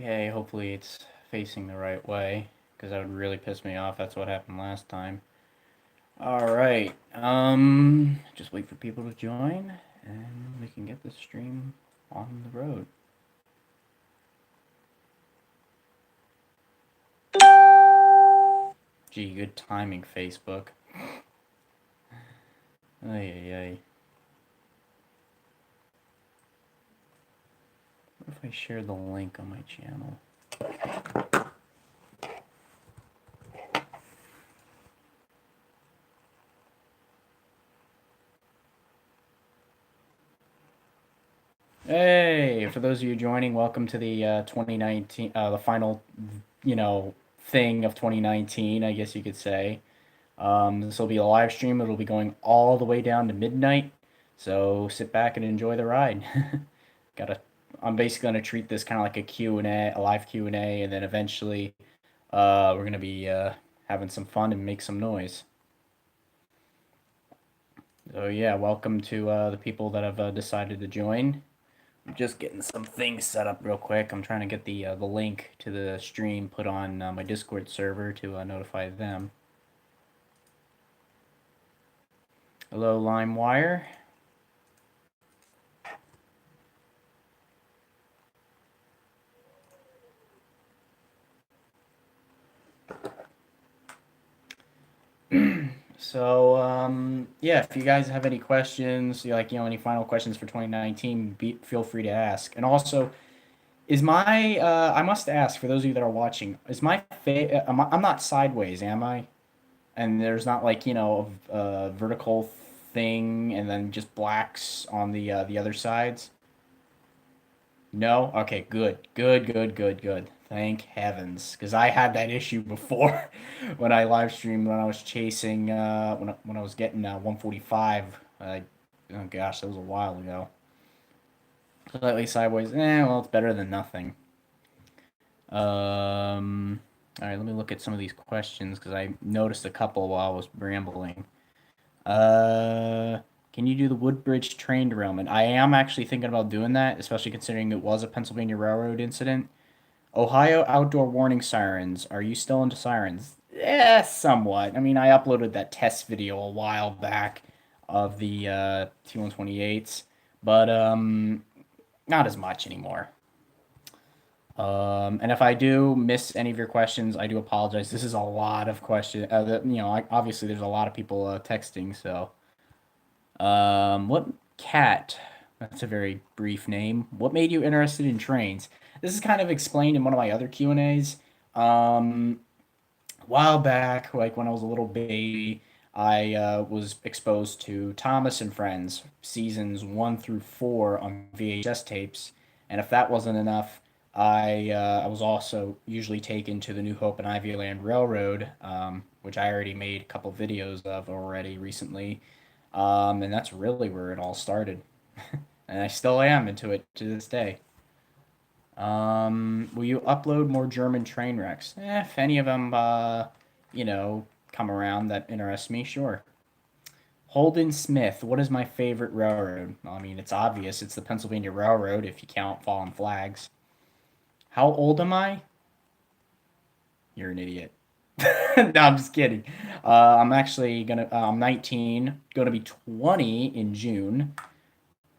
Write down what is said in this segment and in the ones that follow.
Okay, hopefully it's facing the right way, because that would really piss me off. That's what happened last time. Alright, just wait for people to join, and we can get the stream on the road. Gee, good timing, Facebook. Ay, ay, ay. What if I share the link on my channel? Hey, for those of you joining, welcome to the 2019, the final, thing of 2019, I guess you could say. This will be a live stream. It'll be going all the way down to midnight. So sit back and enjoy the ride. I'm basically gonna treat this kind of like a Q&A, a live Q&A, and then eventually, we're gonna be having some fun and make some noise. So yeah, welcome to the people that have decided to join. I'm just getting some things set up real quick. I'm trying to get the link to the stream put on my Discord server to notify them. Hello, LimeWire. So, yeah, if you guys have any questions, any final questions for 2019, feel free to ask. And also, I must ask for those of you that are watching, I'm not sideways, am I? And there's not like, a vertical thing and then just blacks on the other sides? No? Okay, good. Good, good, good, good. Thank heavens. Because I had that issue before when I live streamed when I was chasing, when I was getting 145. Oh gosh, that was a while ago. Slightly sideways. Well, it's better than nothing. All right, let me look at some of these questions because I noticed a couple while I was rambling. Uh, can you do the Woodbridge train derailment? I am actually thinking about doing that, especially considering it was a Pennsylvania Railroad incident. Ohio outdoor warning sirens. Are you still into sirens? Yeah, somewhat. I mean, I uploaded that test video a while back of the T128s, but not as much anymore. And if I do miss any of your questions, I do apologize. This is a lot of questions. Obviously there's a lot of people texting, so. What cat? That's a very brief name. What made you interested in trains? This is kind of explained in one of my other Q&As. A while back, like when I was a little baby, I was exposed to Thomas and Friends seasons 1 through 4 on VHS tapes, and if that wasn't enough, I was also usually taken to the New Hope and Ivyland Railroad, which I already made a couple videos of already recently, and that's really where it all started, and I still am into it to this day. Will you upload more German train wrecks? If any of them, come around that interest me, sure. Holden Smith, what is my favorite railroad? Well, I mean, it's obvious. It's the Pennsylvania Railroad if you count fallen flags. How old am I? You're an idiot. No, I'm just kidding. I'm 19, gonna be 20 in June.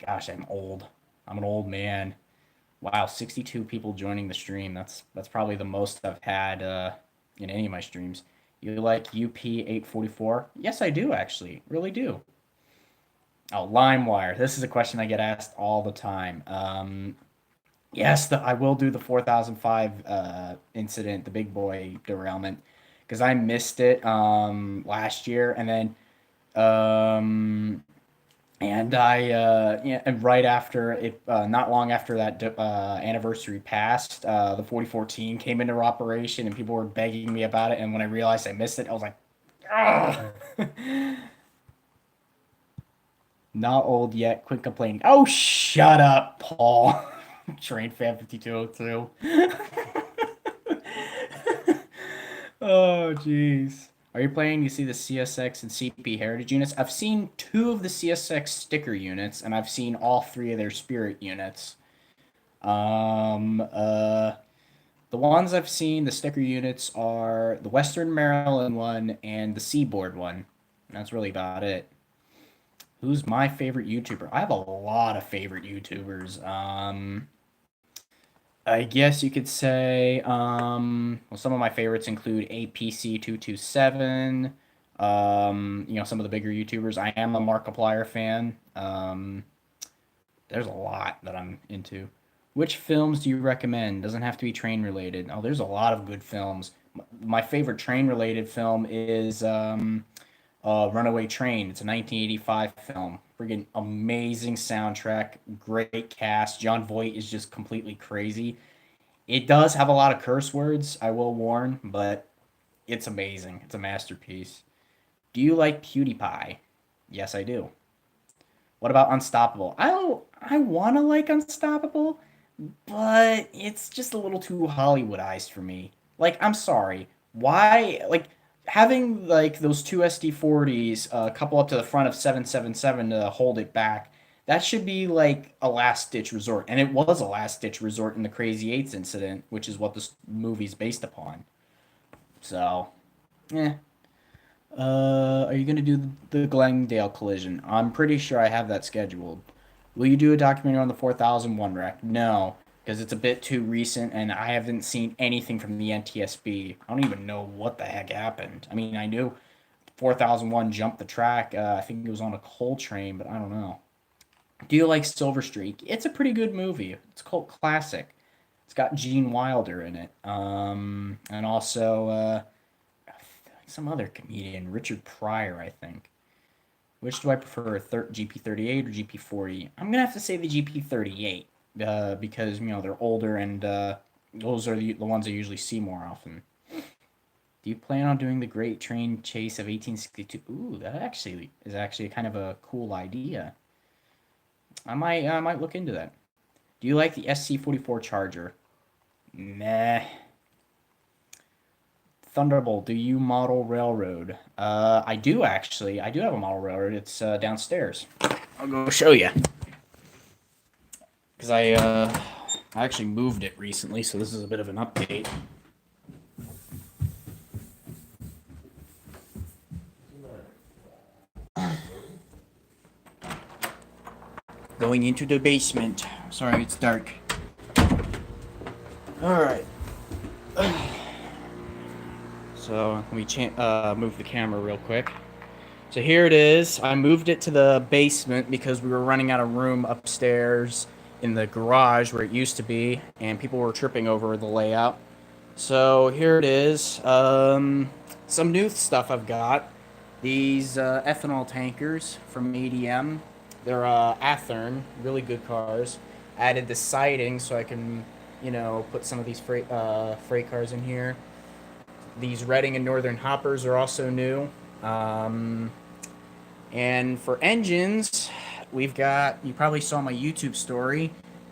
Gosh, I'm old. I'm an old man. Wow, 62 people joining the stream. That's probably the most I've had in any of my streams. You like UP 844? Yes, I do actually. Really do. Oh, LimeWire. This is a question I get asked all the time. Yes, I will do the 4005 incident, the big boy derailment, because I missed it last year, and then um, and right after it, not long after that anniversary passed, the 4014 came into operation, and people were begging me about it. And when I realized I missed it, I was like, "Ugh." Not old yet. Quit complaining. Oh, shut up, Paul. Train fan 5202. Oh, jeez. Are you planning to see the CSX and CP Heritage units? I've seen 2 of the CSX sticker units, and I've seen all 3 of their Spirit units. Um, uh, The ones I've seen, the sticker units are the Western Maryland one and the Seaboard one. That's really about it. Who's my favorite YouTuber? I have a lot of favorite YouTubers. I guess you could say, well, some of my favorites include APC227, some of the bigger YouTubers. I am a Markiplier fan. There's a lot that I'm into. Which films do you recommend? Doesn't have to be train related. Oh, there's a lot of good films. My favorite train related film is Runaway Train. It's a 1985 film. Friggin' amazing soundtrack, great cast. John Voight is just completely crazy. It does have a lot of curse words, I will warn, but it's amazing. It's a masterpiece. Do you like PewDiePie? Yes, I do. What about Unstoppable? I want to like Unstoppable, but it's just a little too Hollywoodized for me. Like, I'm sorry. Why, like, having, like, those two SD40s couple up to the front of 777 to hold it back, that should be, like, a last-ditch resort. And it was a last-ditch resort in the Crazy Eights incident, which is what this movie's based upon. So, eh. Are you gonna do the Glendale collision? I'm pretty sure I have that scheduled. Will you do a documentary on the 4001 wreck? No, because it's a bit too recent and I haven't seen anything from the NTSB. I don't even know what the heck happened. I mean, I knew 4001 jumped the track. I think it was on a coal train, but I don't know. Do you like Silver Streak? It's a pretty good movie. It's a cult classic. It's got Gene Wilder in it. And also some other comedian, Richard Pryor, I think. Which do I prefer, GP38 or GP40? I'm gonna have to say the GP38 because they're older and those are the ones I usually see more often. Do you plan on doing the Great Train Chase of 1862? Ooh, that actually is kind of a cool idea. I might look into that. Do you like the SC44 Charger? Meh. Thunderbolt, do you model railroad? I do actually. I do have a model railroad. It's downstairs. I'll go show you. Because I actually moved it recently, so this is a bit of an update. Going into the basement. Sorry, it's dark. All right. So let me move the camera real quick. So here it is. I moved it to the basement because we were running out of room upstairs in the garage where it used to be, and people were tripping over the layout. So here it is. Some new stuff I've got. These ethanol tankers from ADM. They're Athearn, really good cars. Added the siding so I can, put some of these freight cars in here. These Reading and Northern hoppers are also new. And for engines, we've got, you probably saw my YouTube story,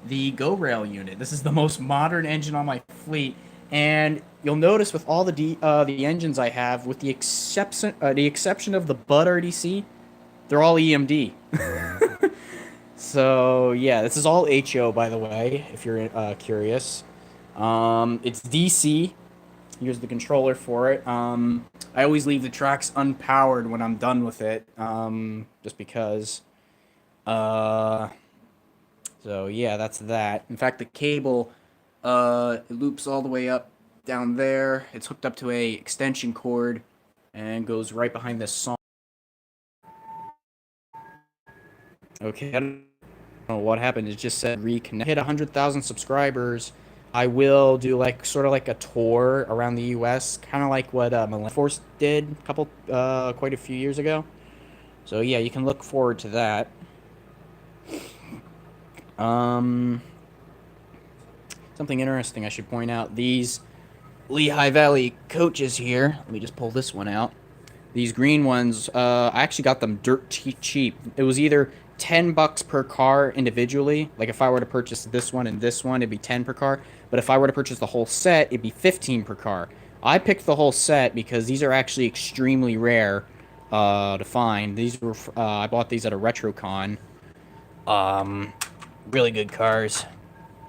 the Go Rail unit. This is the most modern engine on my fleet. And you'll notice with all the engines I have, with the exception of the Bud RDC, they're all EMD. So yeah, this is all HO, by the way, if you're curious. It's DC. Here's the controller for it. I always leave the tracks unpowered when I'm done with it, just because. So yeah, that's that. In fact, the cable it loops all the way up down there. It's hooked up to a extension cord and goes right behind this song. Okay, I don't know what happened. It just said reconnect. Hit 100,000 subscribers. I will do sort of like a tour around the U.S., kind of like what Millennium Force did quite a few years ago. So yeah, you can look forward to that. Something interesting I should point out: these Lehigh Valley coaches here. Let me just pull this one out. These green ones, I actually got them dirt cheap. It was either $10 per car individually. Like if I were to purchase this one and this one, it'd be 10 per car. But if I were to purchase the whole set, it'd be 15 per car. I picked the whole set because these are actually extremely rare to find. These were I bought these at a RetroCon. Really good cars.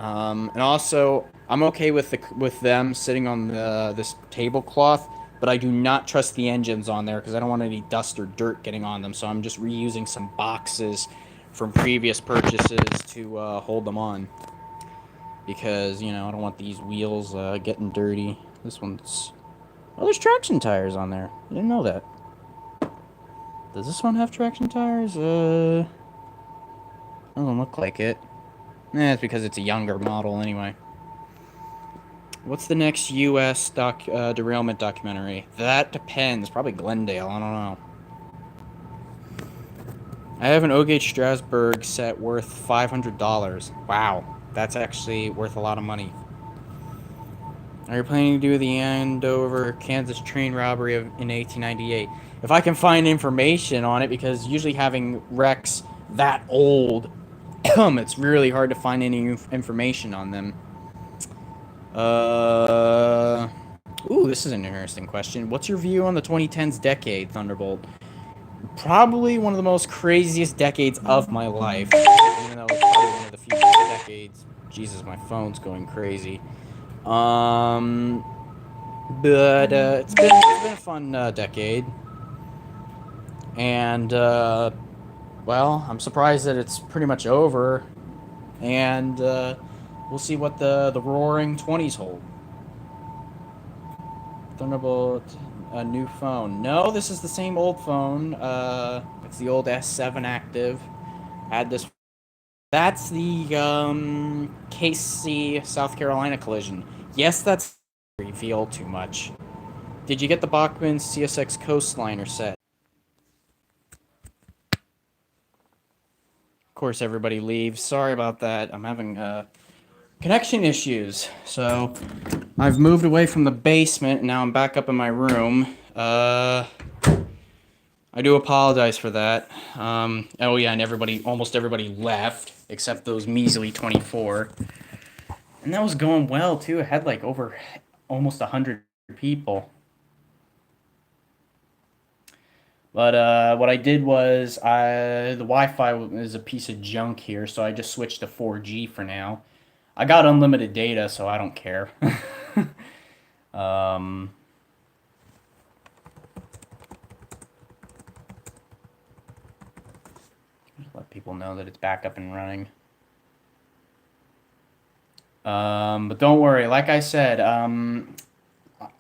And also, I'm okay with them sitting on this tablecloth, but I do not trust the engines on there because I don't want any dust or dirt getting on them. So I'm just reusing some boxes from previous purchases to hold them on because I don't want these wheels getting dirty. This one's there's traction tires on there. I didn't know that. Does this one have traction tires? Doesn't look like it. It's because it's a younger model anyway. What's the next U.S. derailment documentary? That depends. Probably Glendale. I don't know. I have an O-Gauge Strasbourg set worth $500. Wow, that's actually worth a lot of money. Are you planning to do the Andover, Kansas train robbery in 1898? If I can find information on it, because usually having wrecks that old, it's really hard to find any information on them. Ooh, this is an interesting question. What's your view on the 2010s decade, Thunderbolt? Probably one of the most craziest decades of my life. Even though it's probably one of the few decades. Jesus, my phone's going crazy. Um, but it's been a fun decade, and well, I'm surprised that it's pretty much over, and we'll see what the Roaring Twenties hold. Thunderbolt, a new phone. No, this is the same old phone. It's the old S7 Active. Had this. That's the KC South Carolina collision. Yes, that's reveal too much. Did you get the Bachmann CSX Coastliner set? Of course, everybody leaves. Sorry about that. I'm having connection issues. So I've moved away from the basement, and now I'm back up in my room. I do apologize for that. Oh yeah, and almost everybody left, except those measly 24. And that was going well, too. It had like over almost 100 people. But what I did was the Wi-Fi is a piece of junk here, so I just switched to 4G for now. I got unlimited data, so I don't care. um, just let people know that it's back up and running. But don't worry. Like I said,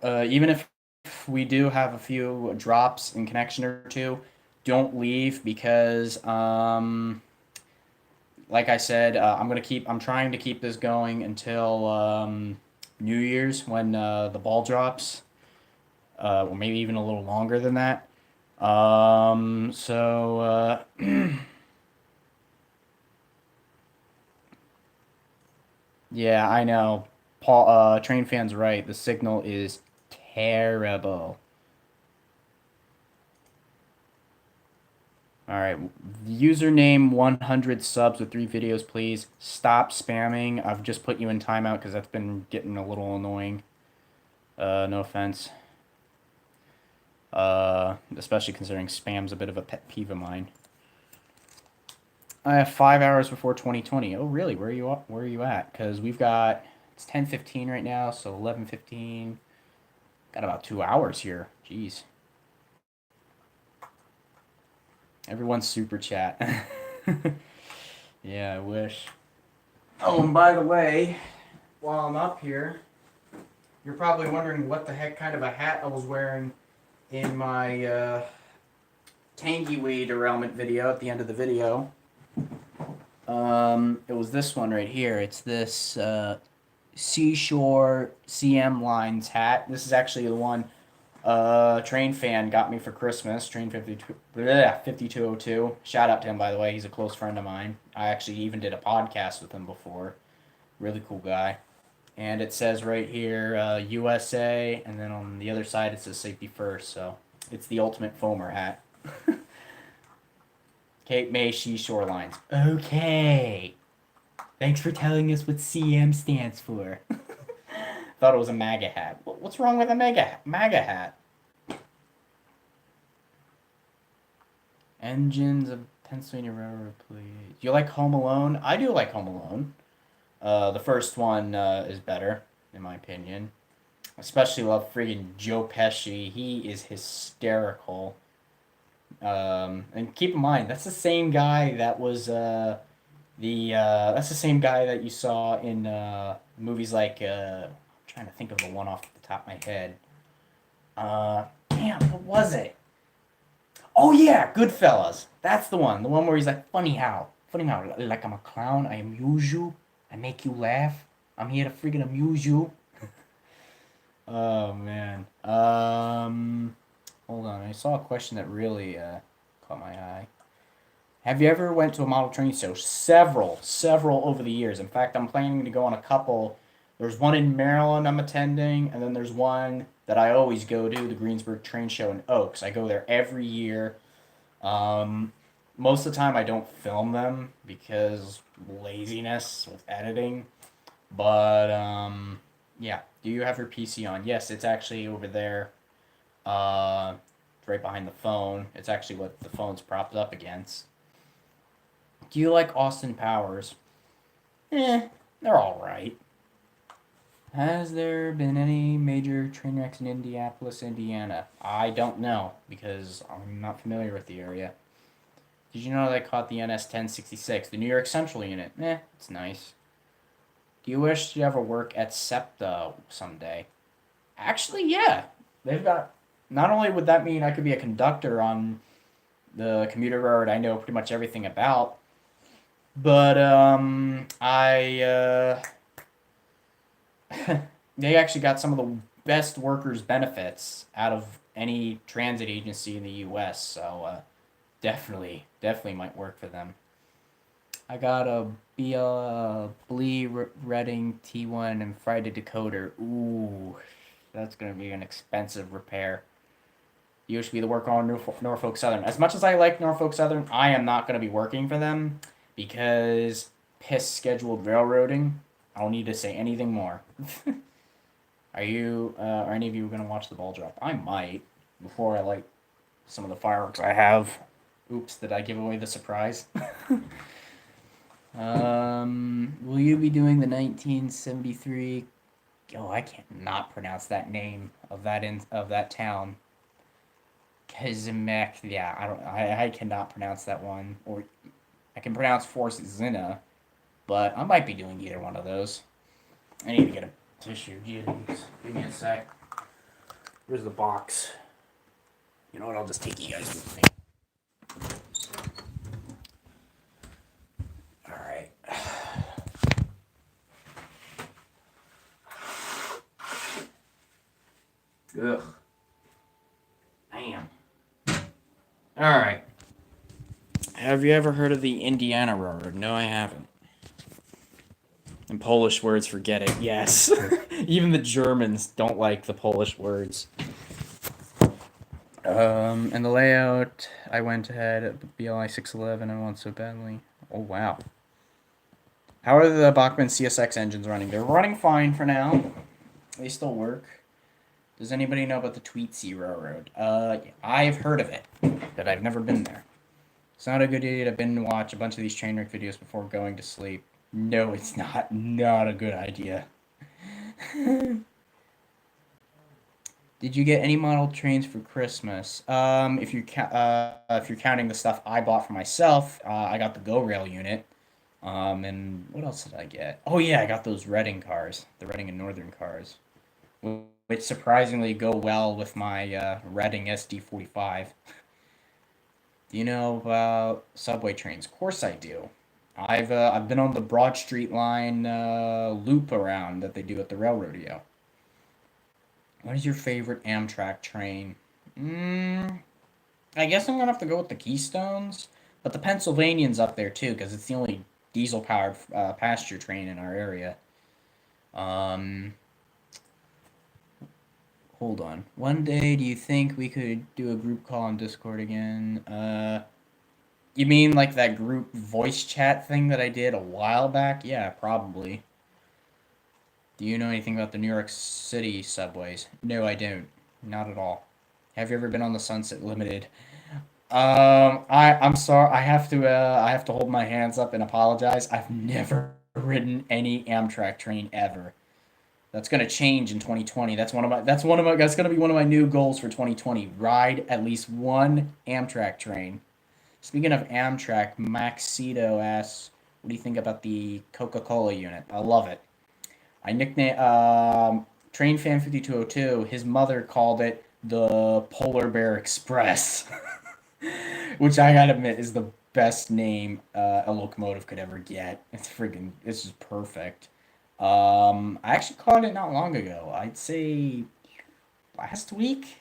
even if we do have a few drops in connection or two, don't leave because like I said, I'm trying to keep this going until New Year's when the ball drops, or maybe even a little longer than that. Yeah, I know. Paul, train fans right. The signal is terrible. All right, username 100 subs with 3 videos, please. Stop spamming. I've just put you in timeout because that's been getting a little annoying. No offense. Especially considering spam's a bit of a pet peeve of mine. I have 5 hours before 2020. Oh, really? Where are you at? Because it's 10:15 right now, so 11:15. Got about 2 hours here. Jeez. Everyone's super chat. Yeah, I wish. Oh, and by the way, while I'm up here, you're probably wondering what the heck kind of a hat I was wearing in my Tangy Weed derailment video at the end of the video. It was this one right here. It's this Seashore CM Lines hat. This is actually the one Train fan got me for Christmas. Train 5202. Shout out to him, by the way. He's a close friend of mine. I actually even did a podcast with him before. Really cool guy. And it says right here, USA, and then on the other side it says safety first. So it's the ultimate foamer hat. Cape May Seashore Lines. Okay. Thanks for telling us what CM stands for. Thought it was a MAGA hat. What's wrong with a MAGA hat? Engines of Pennsylvania Railroad, please. You like Home Alone? I do like Home Alone. The first one is better, in my opinion. Especially love friggin' Joe Pesci. He is hysterical. And keep in mind, that's the same guy that was that's the same guy that you saw in movies like I'm trying to think of the one off the top of my head. Damn, what was it? Oh yeah, Goodfellas. That's the one. The one where he's like, funny how, like I'm a clown. I amuse you. I make you laugh. I'm here to freaking amuse you. Oh man. Hold on. I saw a question that really caught my eye. Have you ever went to a model train show? Several over the years. In fact, I'm planning to go on a couple. There's one in Maryland I'm attending, and then there's one that I always go to, the Greensburg Train Show in Oaks. I go there every year. Um, Most of the time I don't film them because laziness with editing. But yeah. Do you have your PC on? Yes, it's actually over there. Right behind the phone. It's actually what the phone's propped up against. Do you like Austin Powers? They're all right. Has there been any major train wrecks in Indianapolis, Indiana? I don't know because I'm not familiar with the area. Did you know they caught the NS 1066, the New York Central unit? It's nice. Do you wish you ever work at SEPTA someday? Actually, yeah. They've got. Not only would that mean I could be a conductor on the commuter railroad I know pretty much everything about, but they actually got some of the best workers' benefits out of any transit agency in the U.S. So definitely might work for them. I got a Blee Reading T1 and Friday decoder. Ooh, that's gonna be an expensive repair. You should be the worker on Norfolk Southern. As much as I like Norfolk Southern, I am not gonna be working for them because piss scheduled railroading. I don't need to say anything more. Are any of you gonna watch the ball drop? I might before I light some of the fireworks I have. Oops, did I give away the surprise? Will you be doing the 1973? Oh, I can't not pronounce that name of that town. Kazimek. Yeah, I cannot pronounce that one. Or I can pronounce Force Zina, but I might be doing either one of those. I need to get a tissue. Jeez. Give me a sec. Where's the box? You know what? I'll just take you guys with me. All right. Ugh. Damn. All right. Have you ever heard of the Indiana Railroad? No, I haven't. In Polish words, forget it. Yes. Even the Germans don't like the Polish words. And the layout, I went ahead at the BLI 611 and want so badly. Oh, wow. How are the Bachmann CSX engines running? They're running fine for now. They still work. Does anybody know about the Tweetsy Railroad? I've heard of it, but I've never been there. It's not a good idea to binge watch a bunch of these train wreck videos before going to sleep. No, it's not. Not a good idea. Did you get any model trains for Christmas? If you're counting the stuff I bought for myself, I got the Go Rail unit. And what else did I get? Oh yeah, I got those Reading cars, the Reading and Northern cars, which surprisingly go well with my Reading SD45. Do you know about subway trains? Of course I do. I've been on the Broad Street line loop around that they do at the railrodeo. What is your favorite Amtrak train? I guess I'm gonna have to go with the Keystones, but the Pennsylvanian's up there too because it's the only diesel-powered passenger train in our area. Um, Hold on. One day, do you think we could do a group call on Discord again? You mean like that group voice chat thing that I did a while back? Yeah, probably. Do you know anything about the New York City subways? No, I don't. Not at all. Have you ever been on the Sunset Limited? I'm sorry. I have to hold my hands up and apologize. I've never ridden any Amtrak train ever. That's gonna change in 2020. That's gonna be one of my new goals for 2020. Ride at least one Amtrak train. Speaking of Amtrak, Maxito asks, "What do you think about the Coca-Cola unit?" I love it. I nicknamed Train Fan 5202. His mother called it the Polar Bear Express, which I gotta admit is the best name a locomotive could ever get. It's just perfect. I actually caught it not long ago. I'd say last week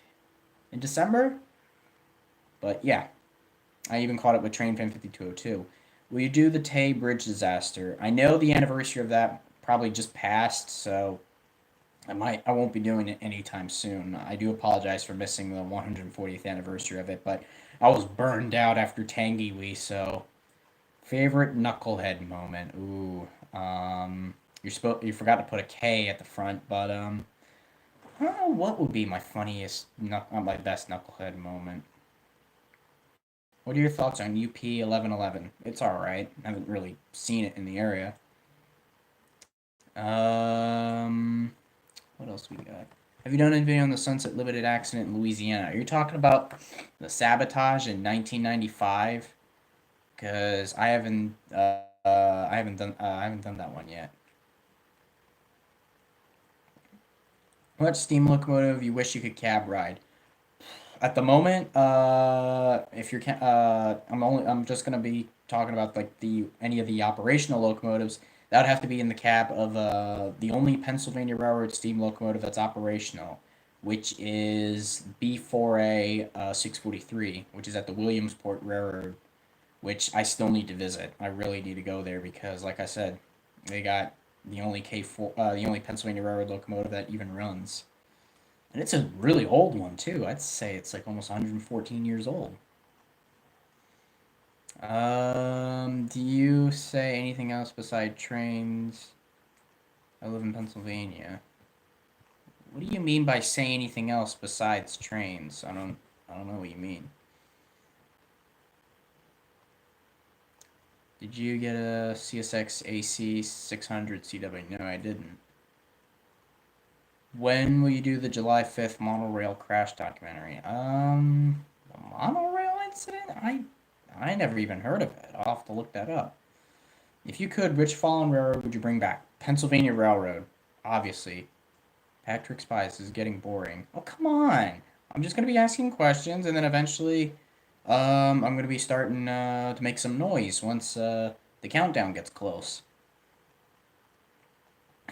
in December. But yeah, I even caught it with Train Fan 5202. Will you do the Tay Bridge disaster? I know the anniversary of that probably just passed, so I won't be doing it anytime soon. I do apologize for missing the 140th anniversary of it, but I was burned out after Tangy Wee, so favorite knucklehead moment. Ooh, you forgot to put a K at the front, but I don't know what would be my my best knucklehead moment. What are your thoughts on UP 1111? It's all right. I haven't really seen it in the area. Um, what else we got? Have you done any video on the Sunset Limited accident in Louisiana? Are you talking about the sabotage in 1995? Because I haven't done that one yet. What steam locomotive you wish you could cab ride? At the moment, if you're, I'm just gonna be talking about like the any of the operational locomotives. That would have to be in the cab of the only Pennsylvania Railroad steam locomotive that's operational, which is B4A 643, which is at the Williamsport Railroad, which I still need to visit. I really need to go there because, like I said, they got the only Pennsylvania Railroad locomotive that even runs. And it's a really old one too. I'd say it's like almost 114 years old. Do you say anything else beside trains? I live in Pennsylvania. What do you mean by say anything else besides trains? I don't know what you mean. Did you get a CSX AC 600 CW? No, I didn't. When will you do the July 5th monorail crash documentary? The monorail incident? I never even heard of it. I'll have to look that up. If you could, which fallen railroad would you bring back? Pennsylvania Railroad, obviously. Patrick Spies is getting boring. Oh, come on. I'm just going to be asking questions, and then eventually I'm going to be starting to make some noise once the countdown gets close.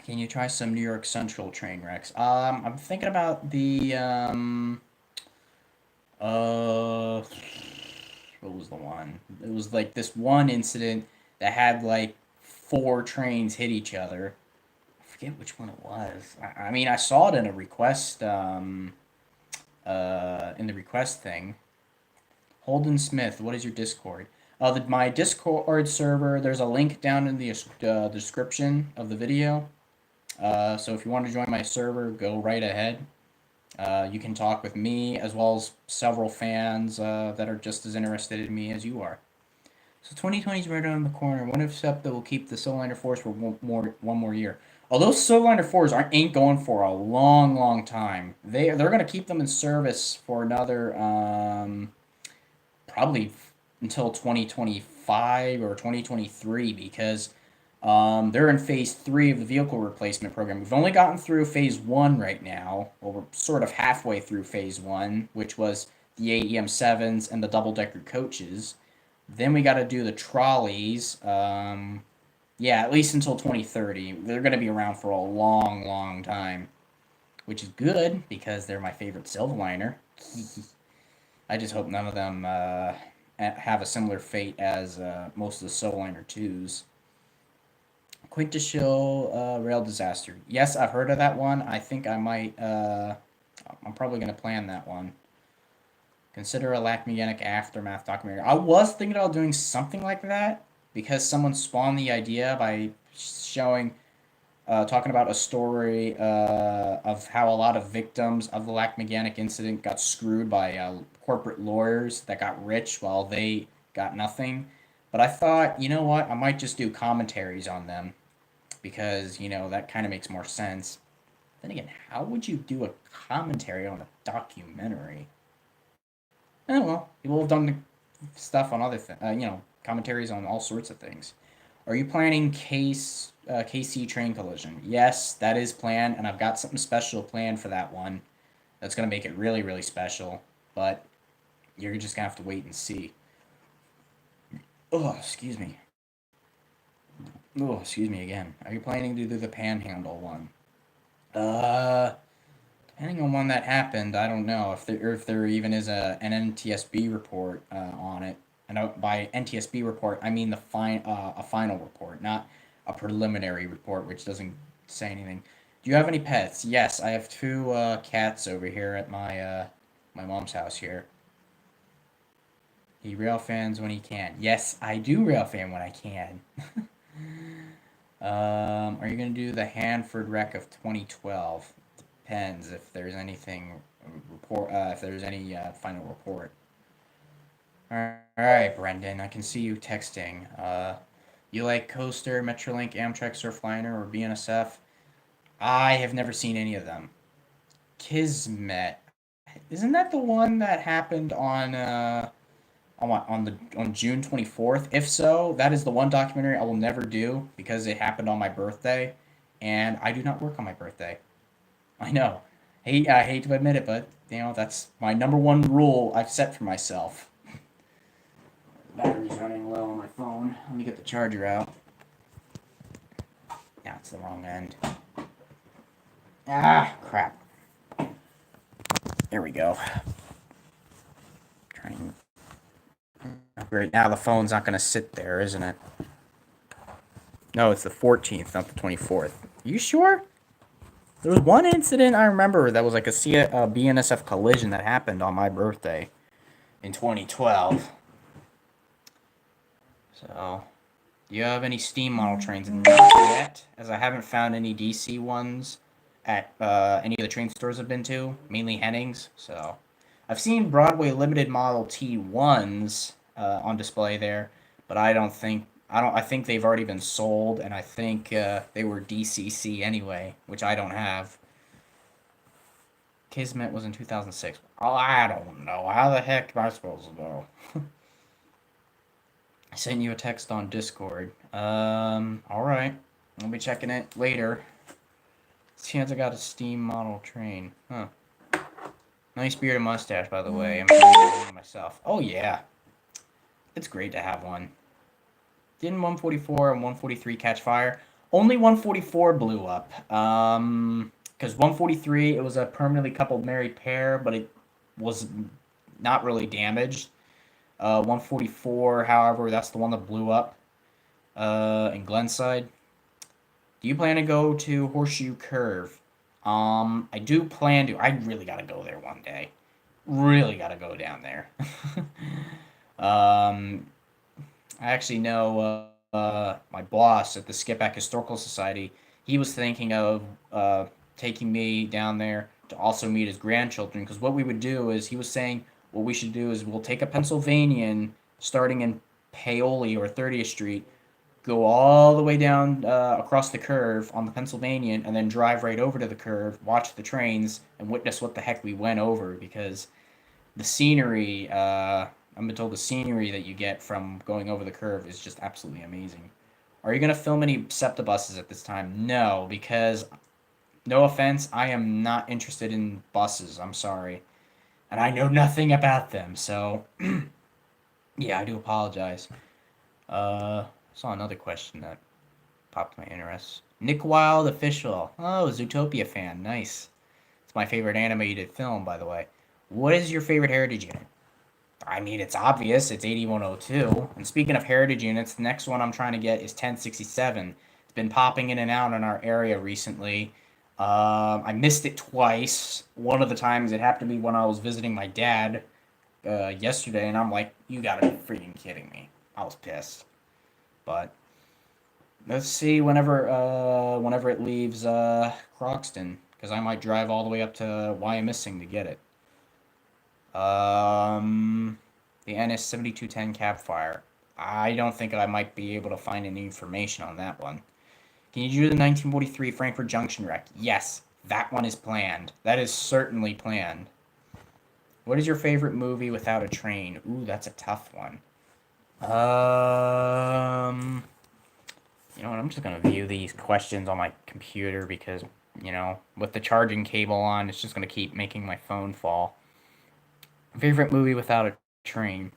Can you try some New York Central train wrecks? I'm thinking about the uh what was the one? It was like this one incident that had like four trains hit each other. I forget which one it was. I mean, I saw it in a request in the request thing. Holden Smith, what is your Discord? My Discord server. There's a link down in the description of the video. So if you want to join my server, go right ahead. You can talk with me as well as several fans that are just as interested in me as you are. So 2020 is right around the corner. One if SEPTA will keep the Souliner 4s for one more year. Although Souliner 4s ain't going for a long time. They're gonna keep them in service for another probably until 2025 or 2023 because they're in phase three of the vehicle replacement program. We've only gotten through phase one right now. Well, we're sort of halfway through phase one, which was the AEM7s and the double decker coaches. Then we got to do the trolleys. Yeah, at least until 2030. They're going to be around for a long time, which is good because they're my favorite Silverliner. I just hope none of them have a similar fate as most of the Silverliner 2s. Quintessential rail disaster. Yes, I've heard of that one. I think I might. I'm probably going to plan that one. Consider a Lacmagenic aftermath documentary. I was thinking about doing something like that because someone spawned the idea by talking about a story of how a lot of victims of the Lacmagenic incident got screwed by corporate lawyers that got rich while they got nothing. But I thought, you know what? I might just do commentaries on them because, that kind of makes more sense. Then again, how would you do a commentary on a documentary? Oh, well, people have done stuff on other things, commentaries on all sorts of things. Are you planning KC train collision? Yes, that is planned, and I've got something special planned for that one. That's going to make it really, really special, but you're just going to have to wait and see. Oh, excuse me. Oh, excuse me again. Are you planning to do the panhandle one? Depending on when that happened, I don't know if there even is an NTSB report on it. And by NTSB report, I mean a final report, not a preliminary report, which doesn't say anything. Do you have any pets? Yes, I have two cats over here at my mom's house here. He rail fans when he can. Yes, I do rail fan when I can. Are you gonna do the Hanford wreck of 2012? Depends if there's anything report. If there's any final report. All right, Brendan. I can see you texting. You like Coaster, Metrolink, Amtrak, Surfliner, or BNSF? I have never seen any of them. Kismet. Isn't that the one that happened on June 24th? If so, that is the one documentary I will never do because it happened on my birthday, and I do not work on my birthday. I know. I hate to admit it, but that's my number one rule I've set for myself. Battery's running low on my phone. Let me get the charger out. Yeah, it's the wrong end. Ah, crap. There we go. Trying. Great. Now the phone's not going to sit there, isn't it? No, it's the 14th, not the 24th. You sure? There was one incident I remember that was like a BNSF collision that happened on my birthday in 2012. So, do you have any steam model trains? Not yet, as I haven't found any DC ones at any of the train stores I've been to, mainly Hennings. So, I've seen Broadway limited model T1s on display there, but I think they've already been sold, and I think they were DCC anyway, which I don't have. Kismet was in 2006. Oh, I don't know. How the heck am I supposed to know? I sent you a text on Discord. Alright. I'll be checking it later. Chance I got a steam model train. Huh. Nice beard and mustache, by the way. I'm trying to myself. Oh, yeah. It's great to have one. Didn't 144 and 143 catch fire? Only 144 blew up. Because 143, it was a permanently coupled married pair, but it was not really damaged. 144, however, that's the one that blew up in Glenside. Do you plan to go to Horseshoe Curve? I do plan to. I really gotta go there one day. Really gotta go down there. I actually know my boss at the Skipback Historical Society. He was thinking of taking me down there to also meet his grandchildren. Because what we would do is, he was saying, what we should do is we'll take a Pennsylvanian starting in Paoli or 30th Street, go all the way down across the curve on the Pennsylvanian, and then drive right over to the curve, watch the trains, and witness what the heck we went over. Because the scenery, I've been told the scenery that you get from going over the curve is just absolutely amazing. Are you going to film any SEPTA buses at this time? No, because, no offense, I am not interested in buses. I'm sorry. And I know nothing about them, so yeah, I do apologize. Saw another question that popped my interest. Nick Wilde official. Oh, Zootopia fan. Nice. It's my favorite animated film, by the way. What is your favorite heritage unit? I mean, it's obvious. It's 8102. And speaking of heritage units, the next one I'm trying to get is 1067. It's been popping in and out in our area recently. I missed it twice. One of the times it happened to be when I was visiting my dad yesterday, and I'm like, you gotta be freaking kidding me. I was pissed. But let's see whenever it leaves Croxton, because I might drive all the way up to Wyomissing to get it. The NS 7210 Capfire. I don't think I might be able to find any information on that one. Can you do the 1943 Frankfurt Junction wreck? Yes, that one is planned. That is certainly planned. What is your favorite movie without a train? Ooh, that's a tough one. You know what? I'm just gonna view these questions on my computer because, you know, with the charging cable on, it's just gonna keep making my phone fall. Favorite movie without a train?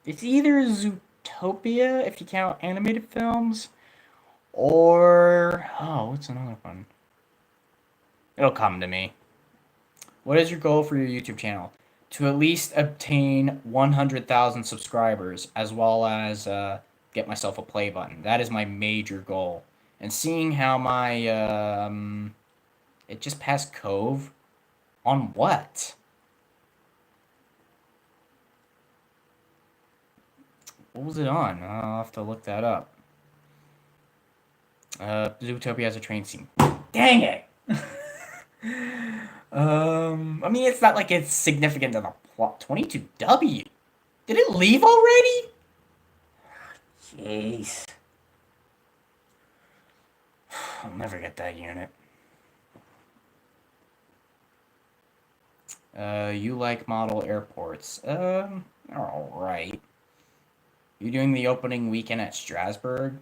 It's either Zootopia, if you count animated films, or what's another one? It'll come to me. What is your goal for your YouTube channel? To at least obtain 100,000 subscribers, as well as get myself a play button. That is my major goal. And seeing how my it just passed Cove on what? What was it on? I'll have to look that up. Zootopia has a train scene. Dang it! I mean, it's not like it's significant to the plot. 22W. Did it leave already? Jeez. I'll never get that unit. You like model airports. Alright. You doing the opening weekend at Strasbourg?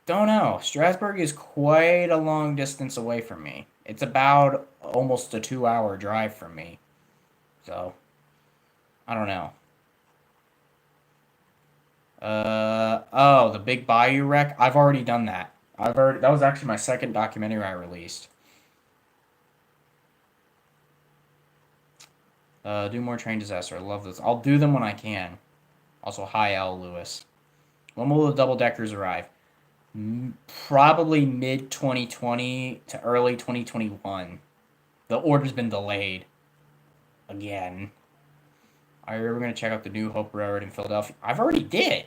Don't know. Strasbourg is quite a long distance away from me. It's about almost a 2-hour drive from me. So, I don't know. The Big Bayou wreck? I've already done that. That was actually my second documentary I released. Do more train disaster. I love this. I'll do them when I can. Also, hi, L. Lewis. When will the double-deckers arrive? Probably mid-2020 to early 2021. The order's been delayed. Again. Are you ever going to check out the New Hope Railroad in Philadelphia? I've already did.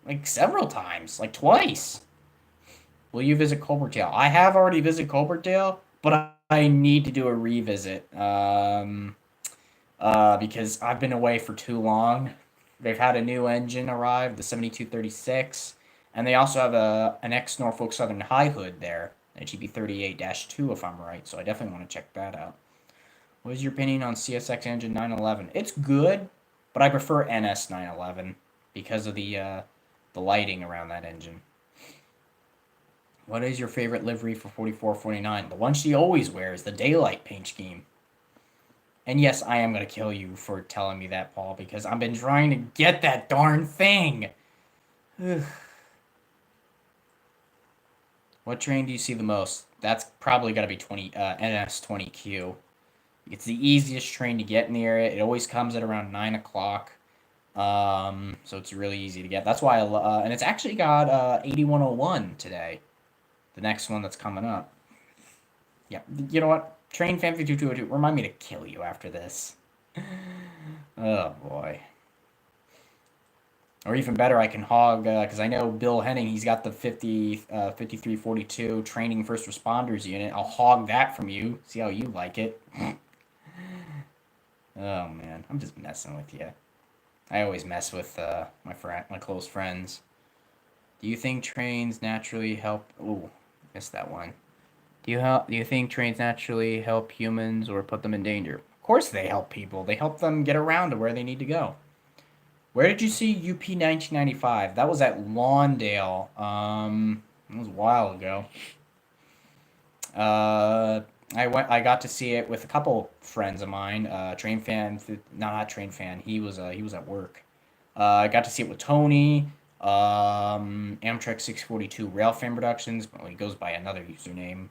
Like, several times. Like, twice. Will you visit Colbertdale? I have already visited Colbertdale, but I need to do a revisit. Because I've been away for too long. They've had a new engine arrive, the 7236. And they also have an ex-Norfolk Southern High Hood there, HEB38-2 if I'm right, so I definitely want to check that out. What is your opinion on CSX engine 911? It's good, but I prefer NS 911 because of the lighting around that engine. What is your favorite livery for 4449? The one she always wears, the daylight paint scheme. And yes, I am going to kill you for telling me that, Paul, because I've been trying to get that darn thing. Ugh. What train do you see the most? That's probably got to be NS20Q. It's the easiest train to get near it. It always comes at around 9 o'clock. So it's really easy to get. That's why and it's actually got 8101 today. The next one that's coming up. Yeah, you know what? Train Fan 5202, remind me to kill you after this. Oh, boy. Or even better, I can hog, because I know Bill Henning, he's got the 5342 Training First Responders unit. I'll hog that from you. See how you like it. Oh, man. I'm just messing with you. I always mess with my close friends. Do you think trains naturally help... Ooh, missed that one. Do you think trains naturally help humans or put them in danger? Of course they help people. They help them get around to where they need to go. Where did you see UP 1995? That was at Lawndale. It was a while ago. I got to see it with a couple friends of mine. Train fan, not Train fan. He was at work. I got to see it with Tony. Amtrak 642 Railfan Productions. Well, he goes by another username.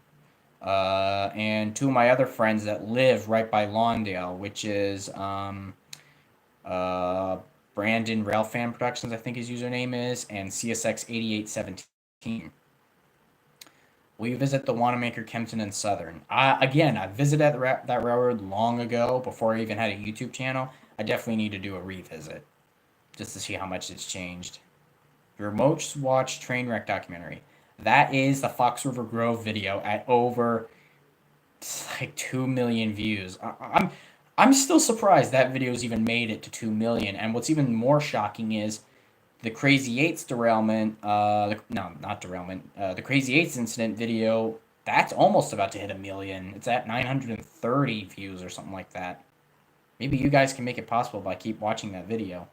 And two of my other friends that live right by Lawndale, which is Brandon Railfan Productions, I think his username is, and CSX 8817. Will you visit the Wanamaker, Kempton, and Southern? Again, I visited that railroad long ago, before I even had a YouTube channel. I definitely need to do a revisit, just to see how much it's changed. Your most watched train wreck documentary. That is the Fox River Grove video at over like 2 million views. I'm still surprised that video's even made it to 2 million. And what's even more shocking is The Crazy Eights derailment, no, not derailment, the Crazy Eights incident video, that's almost about to hit 1 million. It's at 930 views or something like that. Maybe you guys can make it possible by keep watching that video.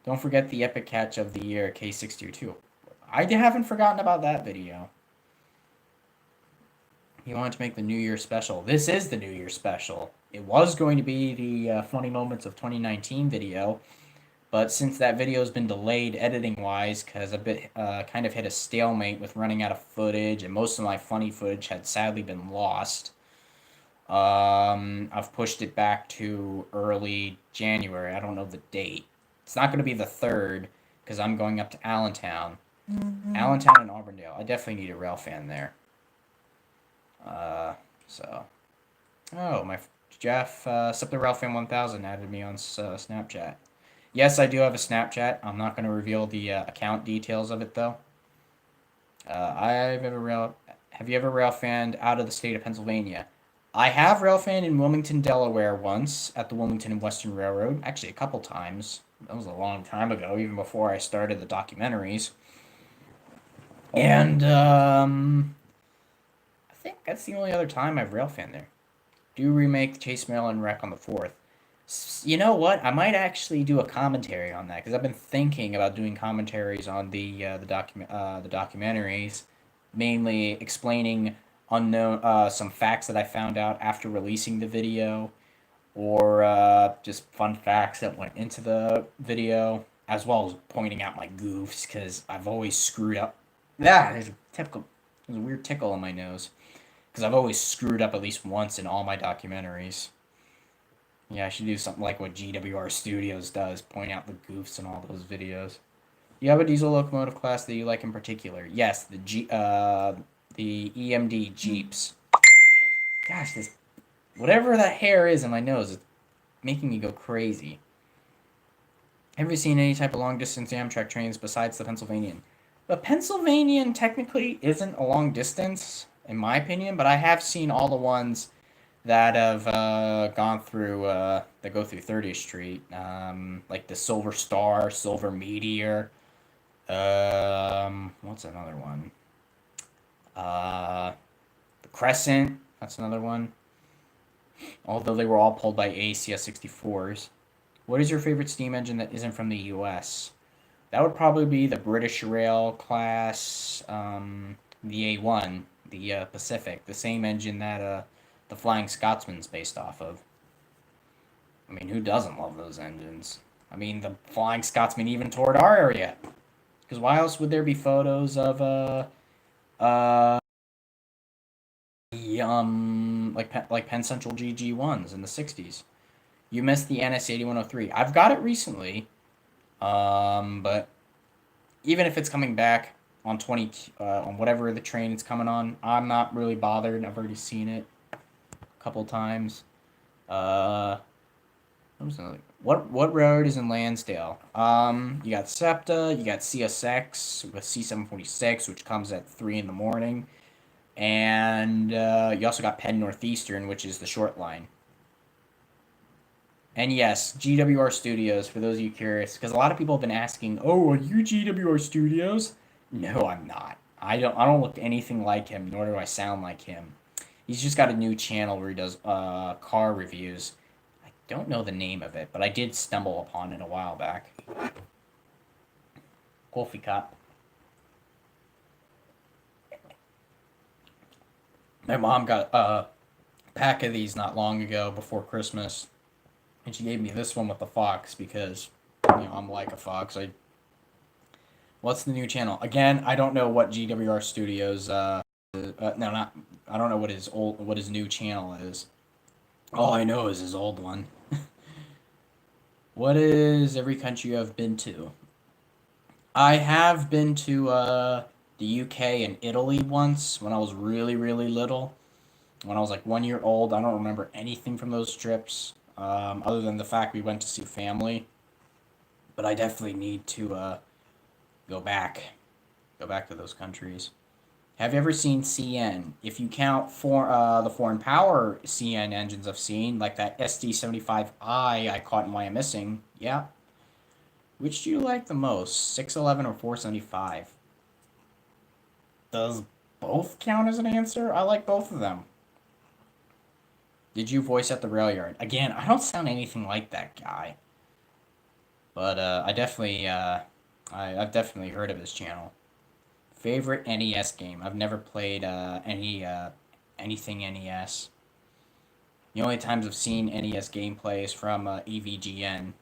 Don't forget the epic catch of the year, K622. I haven't forgotten about that video. He wanted to make the New Year special. This is the New Year special. It was going to be the Funny Moments of 2019 video, but since that video has been delayed editing-wise, because kind of hit a stalemate with running out of footage, and most of my funny footage had sadly been lost, I've pushed it back to early January. I don't know the date. It's not going to be the 3rd, because I'm going up to Allentown. Allentown and Auburndale. I definitely need a rail fan there. Oh, my Jeff, Simply Rail Fan 1000 added me on Snapchat. Yes, I do have a Snapchat. I'm not going to reveal the account details of it, though. Have you ever rail fanned out of the state of Pennsylvania? I have rail fanned in Wilmington, Delaware once at the Wilmington and Western Railroad. Actually, a couple times. That was a long time ago, even before I started the documentaries. And I think that's the only other time I've rail fanned there. Do remake Chase Maryland wreck on the 4th. You know what? I might actually do a commentary on that because I've been thinking about doing commentaries on the documentaries, mainly explaining some facts that I found out after releasing the video, or just fun facts that went into the video, as well as pointing out my goofs because I've always screwed up. There's a weird tickle in my nose because I've always screwed up at least once in all my documentaries. Yeah, I should do something like what GWR Studios does, point out the goofs in all those videos. You have a diesel locomotive class that you like in particular? Yes, the EMD Jeeps. Gosh, whatever that hair is in my nose, it's making me go crazy. Have you seen any type of long-distance Amtrak trains besides the Pennsylvanian? The Pennsylvanian technically isn't a long distance, in my opinion, but I have seen all the ones that have gone through that go through 30th Street, like the Silver Star, Silver Meteor. What's another one? The Crescent. That's another one. Although they were all pulled by ACS 64s. What is your favorite steam engine that isn't from the U.S.? That would probably be the British Rail class, the A1, the Pacific, the same engine that the Flying Scotsman's based off of. I mean, who doesn't love those engines? I mean, the Flying Scotsman even toured our area. Because why else would there be photos of like Penn Central GG1s in the 60s? You missed the NS 8103. I've got it recently, but even if it's coming back on on whatever the train it's coming on, I'm not really bothered. I've already seen it couple times. What road is in Lansdale? You got SEPTA, you got CSX with C746, which comes at 3 in the morning, and you also got Penn Northeastern, which is the short line. And yes, GWR Studios, for those of you curious, because a lot of people have been asking, "Oh, are you GWR Studios?" No, I'm not. I don't look anything like him, nor do I sound like him. He's just got a new channel where he does car reviews. I don't know the name of it, but I did stumble upon it a while back. Coffee cup. My mom got a pack of these not long ago before Christmas, and she gave me this one with the fox because, I'm like a fox. What's the new channel? Again, I don't know what GWR Studios. I don't know what his new channel is. All I know is his old one. What is every country you have been to? I have been to the UK and Italy once when I was really, really little. When I was like 1 year old. I don't remember anything from those trips, other than the fact we went to see family. But I definitely need to go back to those countries. Have you ever seen CN? If you count the foreign power CN engines I've seen, like that SD75i I caught in Wyomissing, yeah. Which do you like the most, 611 or 475? Does both count as an answer? I like both of them. Did you voice at the rail yard? Again, I don't sound anything like that guy. But I've definitely heard of his channel. Favorite NES game? I've never played anything NES. The only times I've seen NES gameplay is from EVGN,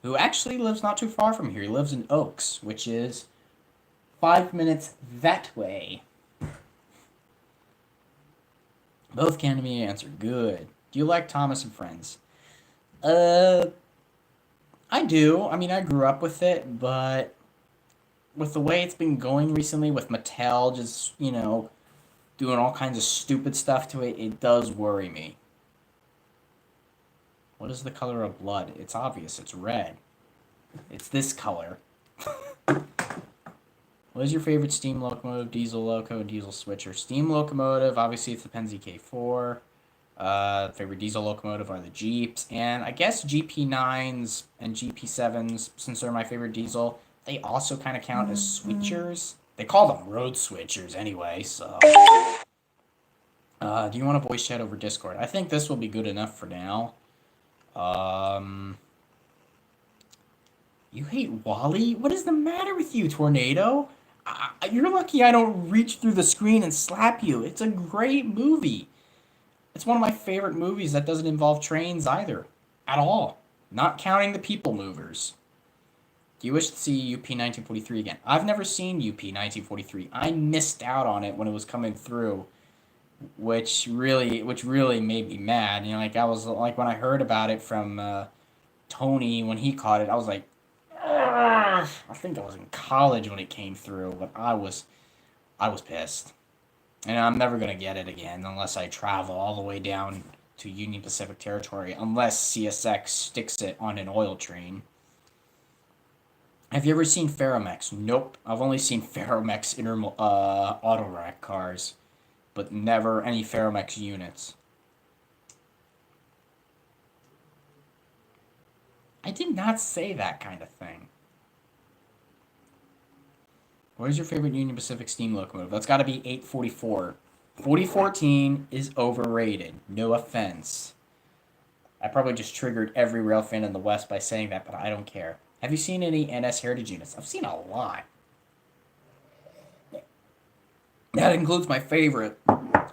who actually lives not too far from here. He lives in Oaks, which is 5 minutes that way. Both can be answered. Good. Do you like Thomas and Friends? I do. I mean, I grew up with it, but with the way it's been going recently, with Mattel just, doing all kinds of stupid stuff to it, it does worry me. What is the color of blood? It's obvious. It's red. It's this color. What is your favorite steam locomotive, diesel loco, diesel switcher? Steam locomotive, obviously it's the Penn ZK4. Favorite diesel locomotive are the Jeeps. And I guess GP9s and GP7s, since they're my favorite diesel, they also kind of count as switchers. They call them road switchers anyway, so. Do you want to voice chat over Discord? I think this will be good enough for now. You hate Wall-E? What is the matter with you, Tornado? You're lucky I don't reach through the screen and slap you. It's a great movie. It's one of my favorite movies that doesn't involve trains either. At all. Not counting the people movers. Do you wish to see UP 1943 again? I've never seen UP 1943. I missed out on it when it was coming through, which really made me mad. I was like when I heard about it from Tony when he caught it, I was like, I think I was in college when it came through, but I was pissed. And I'm never going to get it again unless I travel all the way down to Union Pacific Territory, unless CSX sticks it on an oil train. Have you ever seen Ferromex? Nope. I've only seen Ferromex auto rack cars, but never any Ferromex units. I did not say that kind of thing. What is your favorite Union Pacific steam locomotive? That's got to be 844. 4014 is overrated. No offense. I probably just triggered every rail fan in the West by saying that, but I don't care. Have you seen any NS Heritage units? I've seen a lot. That includes my favorite,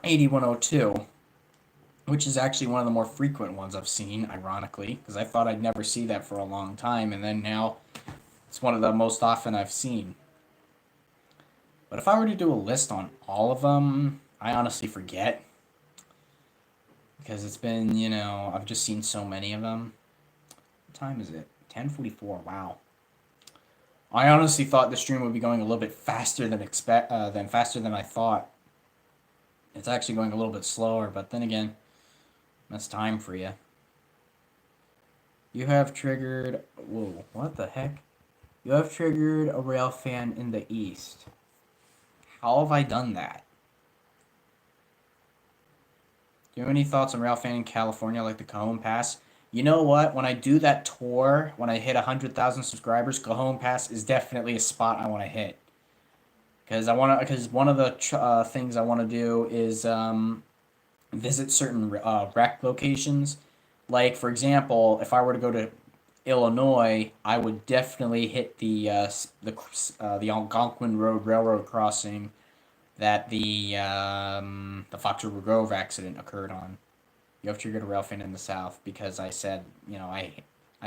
8102. Which is actually one of the more frequent ones I've seen, ironically, because I thought I'd never see that for a long time, and then now it's one of the most often I've seen. But if I were to do a list on all of them, I honestly forget. Because it's been, I've just seen so many of them. What time is it? 10:44, wow. I honestly thought the stream would be going a little bit faster than I thought. It's actually going a little bit slower, but then again, that's time for you. You have triggered... Whoa, what the heck? You have triggered a rail fan in the East. How have I done that? Do you have any thoughts on rail fan in California like the Cajon Pass? You know what? When I do that tour, when I hit 100,000 subscribers, Cajon Pass is definitely a spot I want to hit. Because one of the things I want to do is... visit certain rec locations. Like, for example, if I were to go to Illinois, I would definitely hit the Algonquin Road Railroad crossing that the Fox River Grove accident occurred on. You have triggered a rail fan in the South because I said, I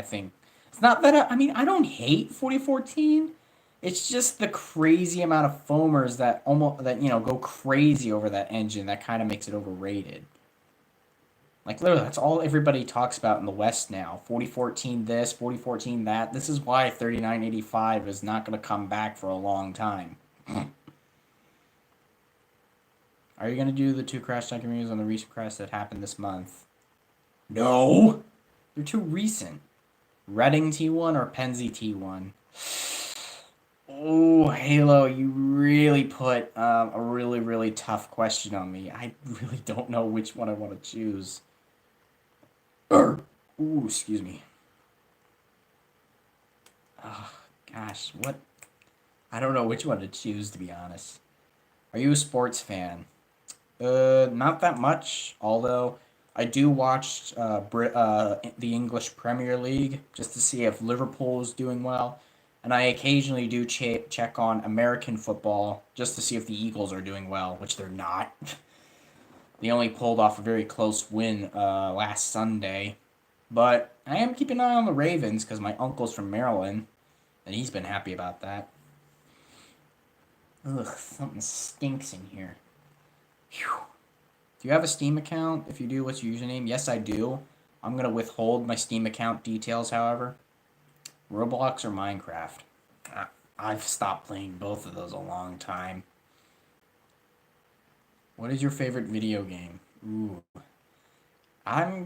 think it's not that I don't hate 4014. It's just the crazy amount of foamers that go crazy over that engine that kind of makes it overrated. Like, literally, that's all everybody talks about in the West now. 4014 this, 4014 that. This is why 3985 is not going to come back for a long time. Are you going to do the 2 crash documentaries on the recent crash that happened this month? No! They're too recent. Reading T1 or Penzi T1? Oh, Halo, you really put a really, really tough question on me. I really don't know which one I want to choose. Ooh, excuse me. Gosh, what? I don't know which one to choose, to be honest. Are you a sports fan? Not that much. Although I do watch the English Premier League just to see if Liverpool is doing well, and I occasionally do check on American football just to see if the Eagles are doing well, which they're not. They only pulled off a very close win last Sunday, but I am keeping an eye on the Ravens because my uncle's from Maryland, and he's been happy about that. Ugh, something stinks in here. Whew. Do you have a Steam account? If you do, what's your username? Yes, I do. I'm going to withhold my Steam account details, however. Roblox or Minecraft? I've stopped playing both of those a long time. What is your favorite video game? Ooh. I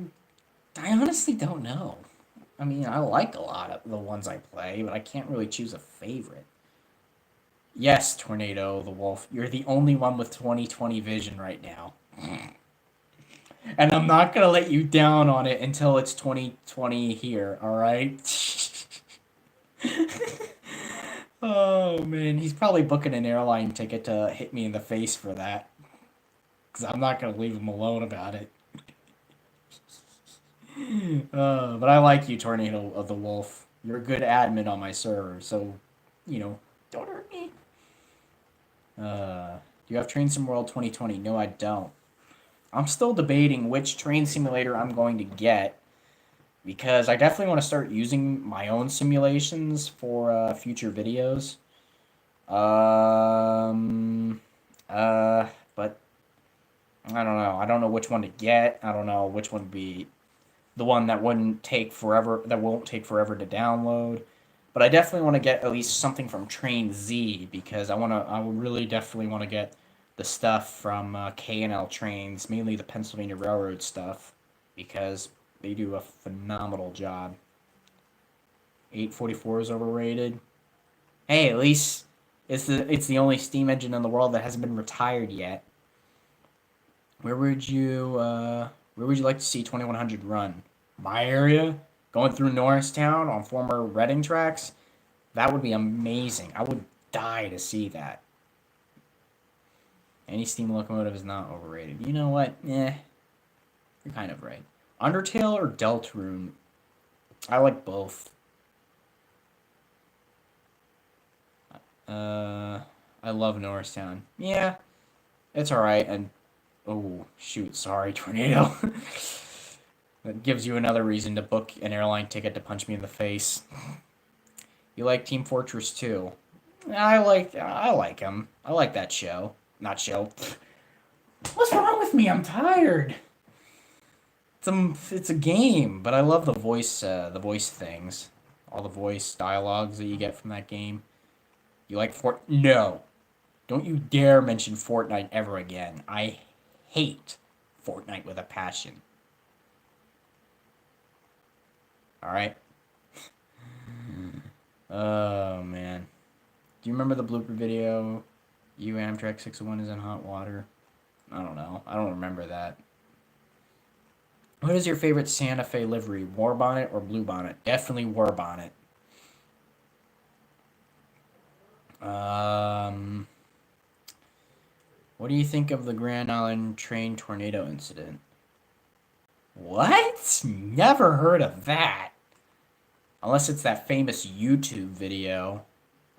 honestly don't know. I mean, I like a lot of the ones I play, but I can't really choose a favorite. Yes, Tornado the Wolf. You're the only one with 20/20 vision right now. And I'm not gonna let you down on it until it's 20/20 here, alright? Oh man, he's probably booking an airline ticket to hit me in the face for that. Because I'm not gonna leave him alone about it. But I like you, Tornado of the Wolf. You're a good admin on my server, so, don't hurt me. Do you have Train Sim World 2020? No, I don't. I'm still debating which train simulator I'm going to get because I definitely want to start using my own simulations for future videos. Um, but I don't know. I don't know which one to get. I don't know which one would be the one that wouldn't take forever, that won't take forever to download. But I definitely want to get at least something from Train Z because I would really definitely want to get the stuff from K&L Trains, mainly the Pennsylvania Railroad stuff, because they do a phenomenal job. 844 is overrated. Hey, at least it's the only steam engine in the world that hasn't been retired yet. Where would you like to see 2100 run? My area? Going through Norristown on former Reading tracks? That would be amazing. I would die to see that. Any steam locomotive is not overrated. You know what? You're kind of right. Undertale or Deltarune? I like both. I love Norristown. Yeah, it's alright. And oh shoot, sorry, Tornado. That gives you another reason to book an airline ticket to punch me in the face. You like Team Fortress 2? I like him. I like that show. Not show. What's wrong with me? I'm tired. It's a game, but I love the voice things, all the voice dialogues that you get from that game. You like No, don't you dare mention Fortnite ever again. I hate Fortnite with a passion. All right. Oh man, do you remember the blooper video? You Amtrak 601 is in hot water. I don't know. I don't remember that. What is your favorite Santa Fe livery? War bonnet or blue bonnet? Definitely war bonnet. What do you think of the Grand Island train tornado incident? What? Never heard of that. Unless it's that famous YouTube video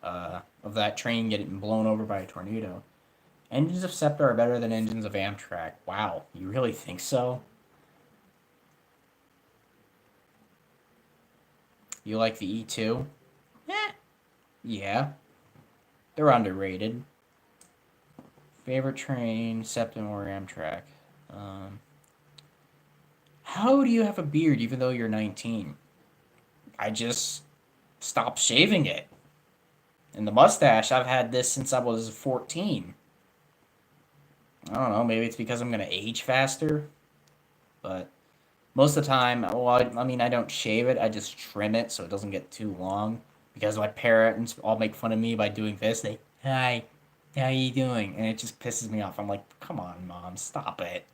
of that train getting blown over by a tornado. Engines of SEPTA are better than engines of Amtrak. Wow, you really think so? You like the E2? Yeah. They're underrated. Favorite train, SEPTA or Amtrak? How do you have a beard even though you're 19? I just stopped shaving it. And the mustache, I've had this since I was 14. I don't know, maybe it's because I'm going to age faster. But most of the time, well, I mean, I don't shave it. I just trim it so it doesn't get too long. Because my parents all make fun of me by doing this. Hi, how you doing? And it just pisses me off. I'm like, come on, Mom, stop it.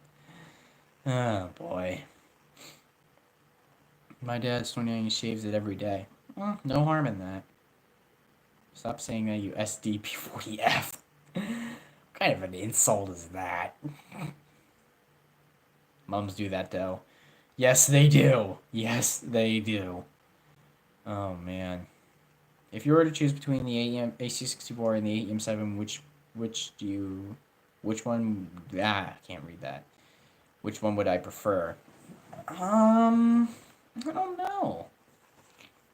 Oh, boy. My dad's 29, he shaves it every day. Well, no harm in that. Stop saying that, you SDP40F. What kind of an insult is that? Mums do that, though. Yes, they do. Yes, they do. Oh, man. If you were to choose between the AC64 and the AEM7, which one, I can't read that. Which one would I prefer? I don't know.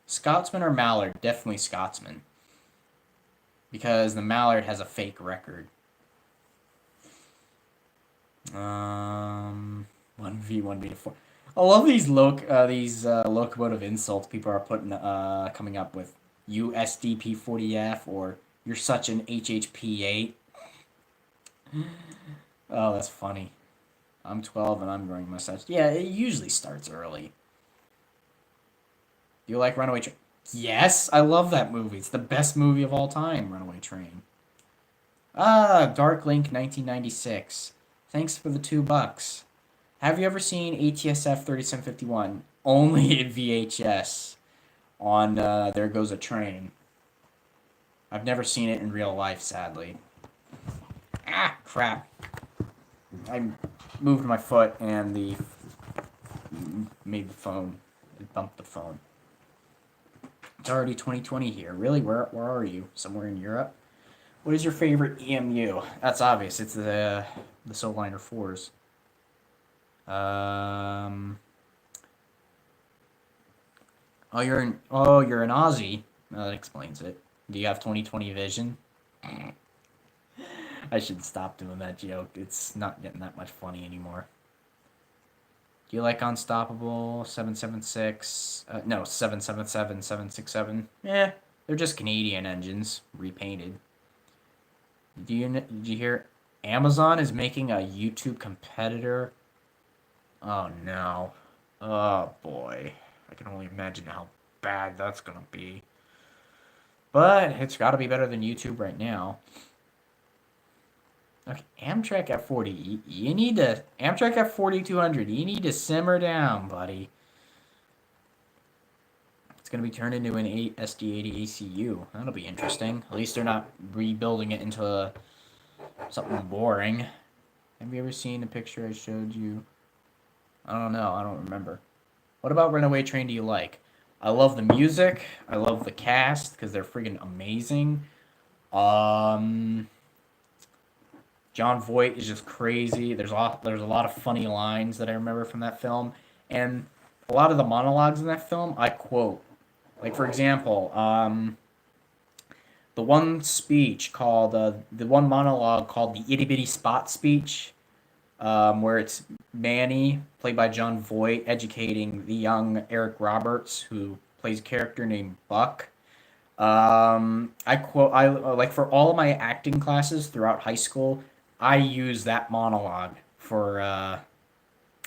Scotsman or Mallard? Definitely Scotsman. Because the Mallard has a fake record. 1v, 1v4. I love these locomotive insults people are coming up with. USDP40F, or you're such an HHP8. Oh, that's funny. I'm 12 and I'm growing a mustache. Yeah, it usually starts early. Do you like Runaway Train? Yes, I love that movie. It's the best movie of all time, Runaway Train. Dark Link 1996. Thanks for the $2. Have you ever seen ATSF 3751? Only in VHS. On There Goes a Train. I've never seen it in real life, sadly. Ah, crap. I moved my foot and made the phone. It bumped the phone. It's already 2020 here. Really? Where are you? Somewhere in Europe? What is your favorite EMU? That's obvious. It's the Souliner 4s. You're an Aussie. That explains it. Do you have 20/20 vision? I should stop doing that joke. It's not getting that much funny anymore. Do you like Unstoppable 776? No, 777, 767. Yeah, they're just Canadian engines repainted. Did you hear Amazon is making a YouTube competitor? Oh no. Oh boy. I can only imagine how bad that's gonna be. But it's got to be better than YouTube right now. Okay, Amtrak F40. You need to Amtrak F4200. You need to simmer down, buddy. It's gonna be turned into an SD80 ACU. That'll be interesting. At least they're not rebuilding it into something boring. Have you ever seen the picture I showed you? I don't know. I don't remember. What about Runaway Train do you like? I love the music. I love the cast because they're friggin' amazing. John Voight is just crazy. There's a lot of funny lines that I remember from that film, and a lot of the monologues in that film I quote. Like, for example, the one speech called the one monologue called the Itty Bitty Spot speech, where it's Manny, played by John Voight, educating the young Eric Roberts, who plays a character named Buck. I like for all of my acting classes throughout high school, I used that monologue for. I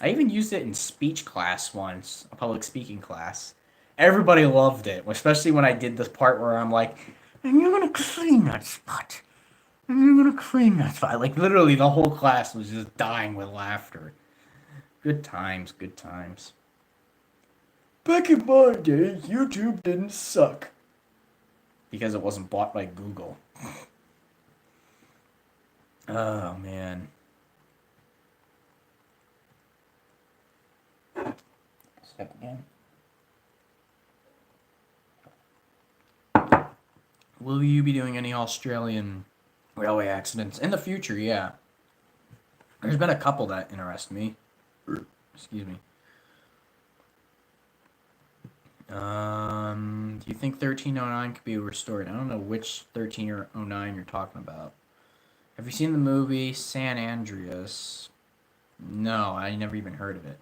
even used it in speech class once, a public speaking class. Everybody loved it, especially when I did this part where I'm like, "And you're gonna clean that spot. And you're gonna clean that spot." Like literally, the whole class was just dying with laughter. Good times, good times. Back in my day, YouTube didn't suck because it wasn't bought by Google. Oh man. Step again. Will you be doing any Australian railway accidents in the future? Yeah. There's been a couple that interest me. Excuse me. Do you think 1309 could be restored? I don't know which 1309 you're talking about. Have you seen the movie San Andreas? No, I never even heard of it.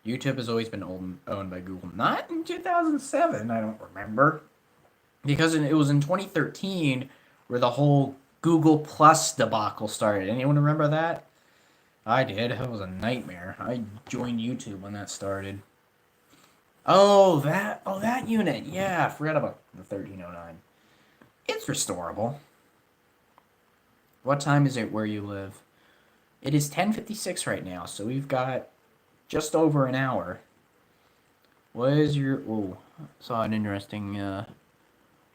YouTube has always been owned by Google. Not in 2007, I don't remember. Because it was in 2013 where the whole Google Plus debacle started. Anyone remember that? I did. It was a nightmare. I joined YouTube when that started. Oh, that unit. Yeah, I forgot about the 1309. It's restorable. What time is it where you live? It is 10:56 right now, so we've got just over an hour. What is your... Oh, saw an interesting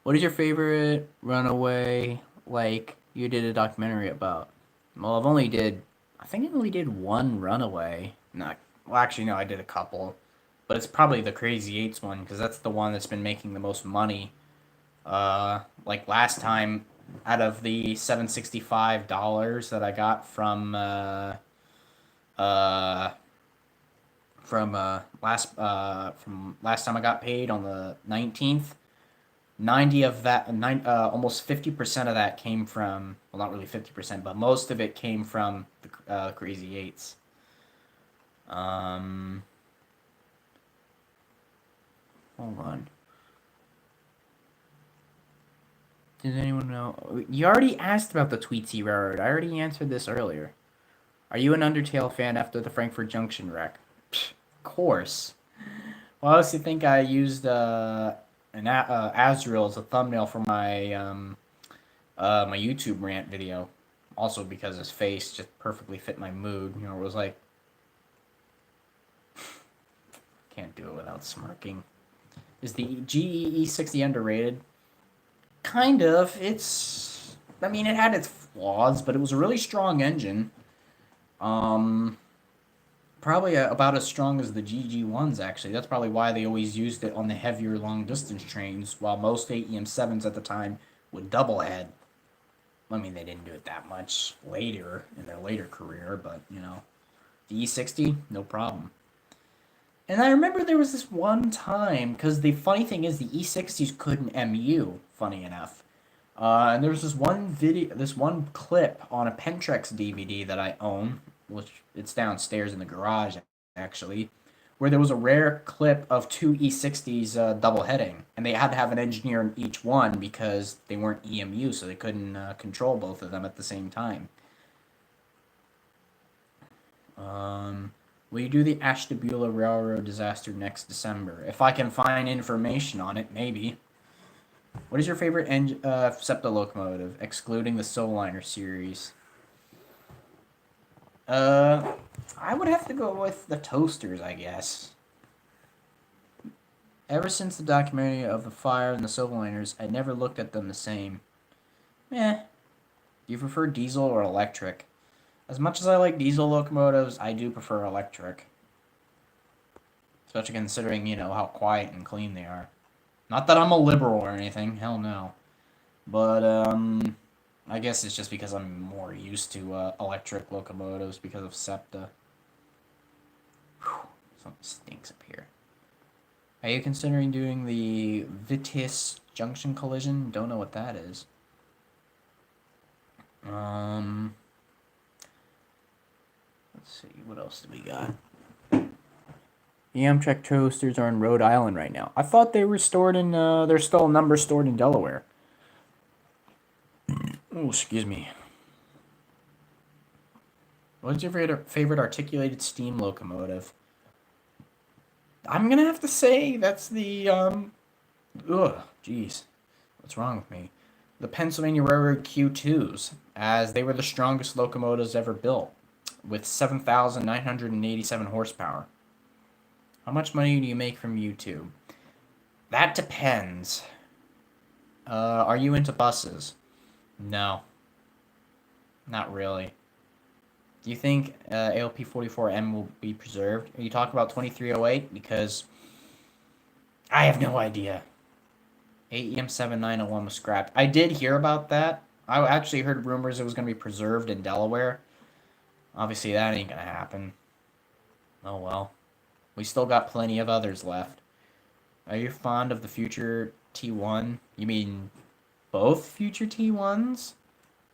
What is your favorite runaway, like, you did a documentary about? Well, I think I only did one runaway. Not, well, actually, no, I did a couple. But it's probably the Crazy Eights one, because that's the one that's been making the most money. Like last time, out of the $765 that I got uh, from last time I got paid on the 19th, 90 of that, almost 50% of that came from, well, not really 50%, but most of it came from the Crazy Eights. Um, Hold on. Does anyone know? You already asked about the Tweetsy Railroad. I already answered this earlier. Are you an Undertale fan after the Frankfurt Junction wreck? Psh, of course. Well, I also think I used Azrael as a thumbnail for my YouTube rant video. Also because his face just perfectly fit my mood. You know, it was like, can't do it without smirking. Is the GE60 underrated? Kind of. I mean, it had its flaws, but it was a really strong engine. Um, Probably about as strong as the GG1s, actually. That's probably why they always used it on the heavier long distance trains, while most AEM7s at the time would double head. I mean, they didn't do it that much later in their later career, but, you know, the E60, no problem. And I remember there was this one time, because the funny thing is the E60s couldn't MU, funny enough. And there was this one clip on a Pentrex DVD that I own, which it's downstairs in the garage, actually, where there was a rare clip of two E60s double heading, and they had to have an engineer in each one because they weren't EMU, so they couldn't control both of them at the same time. Will you do the Ashtabula Railroad disaster next December? If I can find information on it, maybe. What is your favorite SEPTA locomotive, excluding the Souliner series? I would have to go with the Toasters, I guess. Ever since the documentary of the fire and the Soulliners, I never looked at them the same. Eh. Do you prefer diesel or electric? As much as I like diesel locomotives, I do prefer electric. Especially considering, you know, how quiet and clean they are. Not that I'm a liberal or anything, hell no. But, I guess it's just because I'm more used to electric locomotives because of SEPTA. Whew, something stinks up here. Are you considering doing the Vitis junction collision? Don't know what that is. Let's see, what else do we got? The Amtrak Toasters are in Rhode Island right now. I thought they were stored in, they're still a number stored in Delaware. Oh, excuse me. What's your favorite articulated steam locomotive? I'm gonna have to say that's the, jeez. What's wrong with me? The Pennsylvania Railroad Q2s, as they were the strongest locomotives ever built, with 7,987 horsepower. How much money do you make from YouTube? That depends. Are you into buses? No. Not really. Do you think ALP 44M will be preserved? Are you talking about 2308? Because I have no idea. AEM 7901 was scrapped. I did hear about that. I actually heard rumors it was going to be preserved in Delaware. Obviously, that ain't going to happen. Oh well. We still got plenty of others left. Are you fond of the future T1? You mean both future T1s?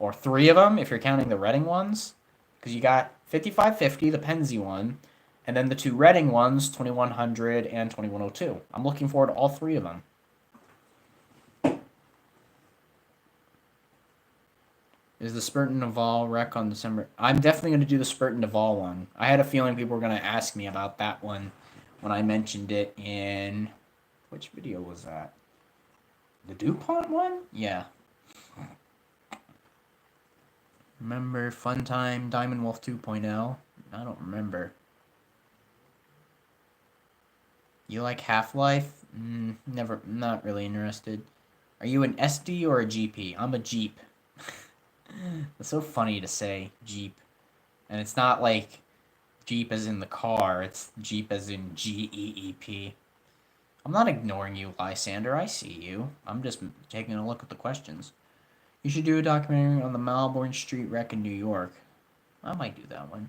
Or three of them, if you're counting the Reading ones? Because you got 5550, the Penzi one, and then the two Reading ones, 2100 and 2102. I'm looking forward to all three of them. Is the Spurton Naval wreck on December? I'm definitely going to do the Spurton Naval one. I had a feeling people were going to ask me about that one when I mentioned it in... Which video was that? The DuPont one? Yeah. Remember Funtime Diamond Wolf 2.0? I don't remember. You like Half-Life? Never, not really interested. Are you an SD or a GP? I'm a Jeep. It's so funny to say Jeep. And it's not like Jeep as in the car, it's Jeep as in Geep. I'm not ignoring you, Lysander. I see you. I'm just taking a look at the questions. You should do a documentary on the Melbourne Street wreck in New York. I might do that one.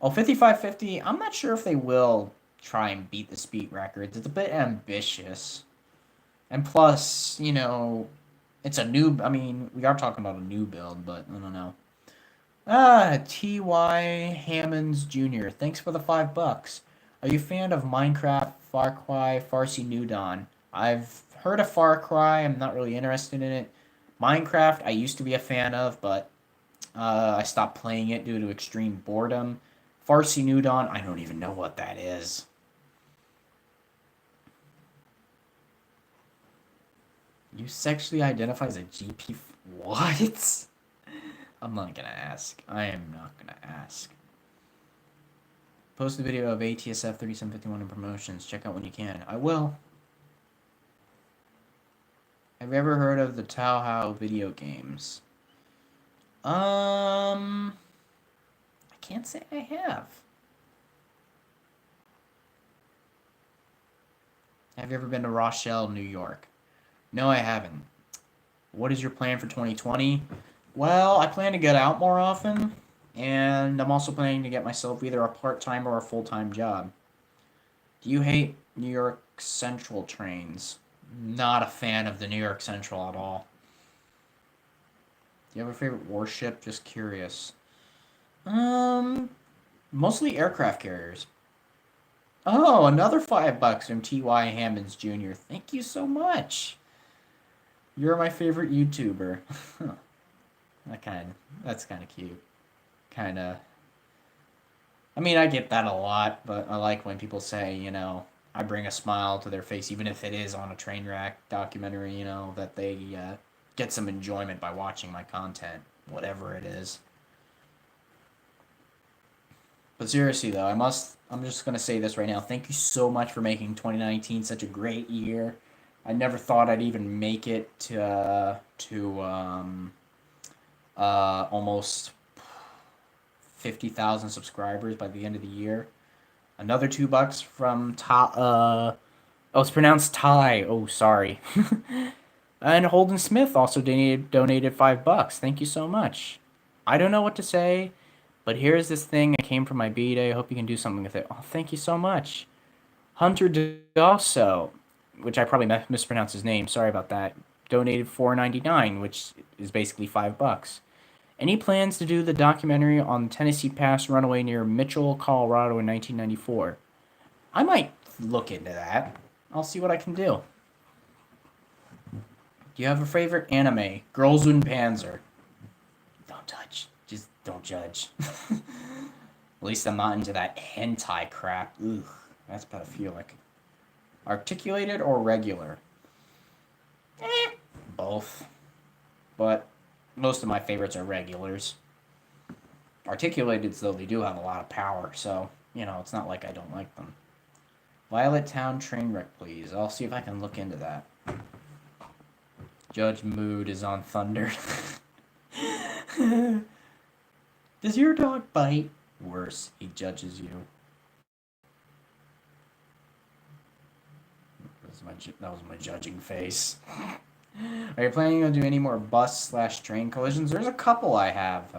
Oh, 5550, I'm not sure if they will try and beat the speed records. It's a bit ambitious. And plus, you know, it's a new, I mean, we are talking about a new build, but I don't know. T.Y. Hammonds Jr., thanks for the $5. Are you a fan of Minecraft, Far Cry, Farsi New Dawn? I've heard of Far Cry, I'm not really interested in it. Minecraft, I used to be a fan of, but I stopped playing it due to extreme boredom. Farsi New Dawn, I don't even know what that is. You sexually identify as a GP? What? I'm not gonna ask. I am not gonna ask. Post a video of ATSF 3751 in promotions. Check out when you can. I will. Have you ever heard of the Taohao video games? I can't say I have. Have you ever been to Rochelle, New York? No, I haven't. What is your plan for 2020? Well, I plan to get out more often, and I'm also planning to get myself either a part-time or a full-time job. Do you hate New York Central trains? Not a fan of the New York Central at all. Do you have a favorite warship? Just curious. Mostly aircraft carriers. Oh, another $5 from T.Y. Hammonds Jr. Thank you so much. You're my favorite YouTuber. That's kind of cute. Kind of. I mean, I get that a lot, but I like when people say, you know, I bring a smile to their face, even if it is on a train wreck documentary, you know, that they get some enjoyment by watching my content, whatever it is. But seriously, though, I'm just going to say this right now. Thank you so much for making 2019 such a great year. I never thought I'd even make it to almost 50,000 subscribers by the end of the year. Another $2 from it's pronounced Thai. Oh, sorry. And Holden Smith also donated $5. Thank you so much. I don't know what to say, but here's this thing that came from my B-Day. I hope you can do something with it. Oh, thank you so much. Hunter Dosso, which I probably mispronounced his name. Sorry about that. Donated $4.99, which is basically $5. Any plans to do the documentary on the Tennessee Pass runaway near Mitchell, Colorado in 1994? I might look into that. I'll see what I can do. Do you have a favorite anime? Girls in Panzer. Don't touch. Just don't judge. At least I'm not into that hentai crap. Ugh, that's pedophilic. Articulated or regular? Both. But most of my favorites are regulars. Articulateds, though, they do have a lot of power, so, you know, it's not like I don't like them. Violet Town train wreck, please. I'll see if I can look into that. Judge Mood is on Thunder. Does your dog bite? Worse, he judges you. That was my judging face. Are you planning on doing any more bus/train collisions? There's a couple I have,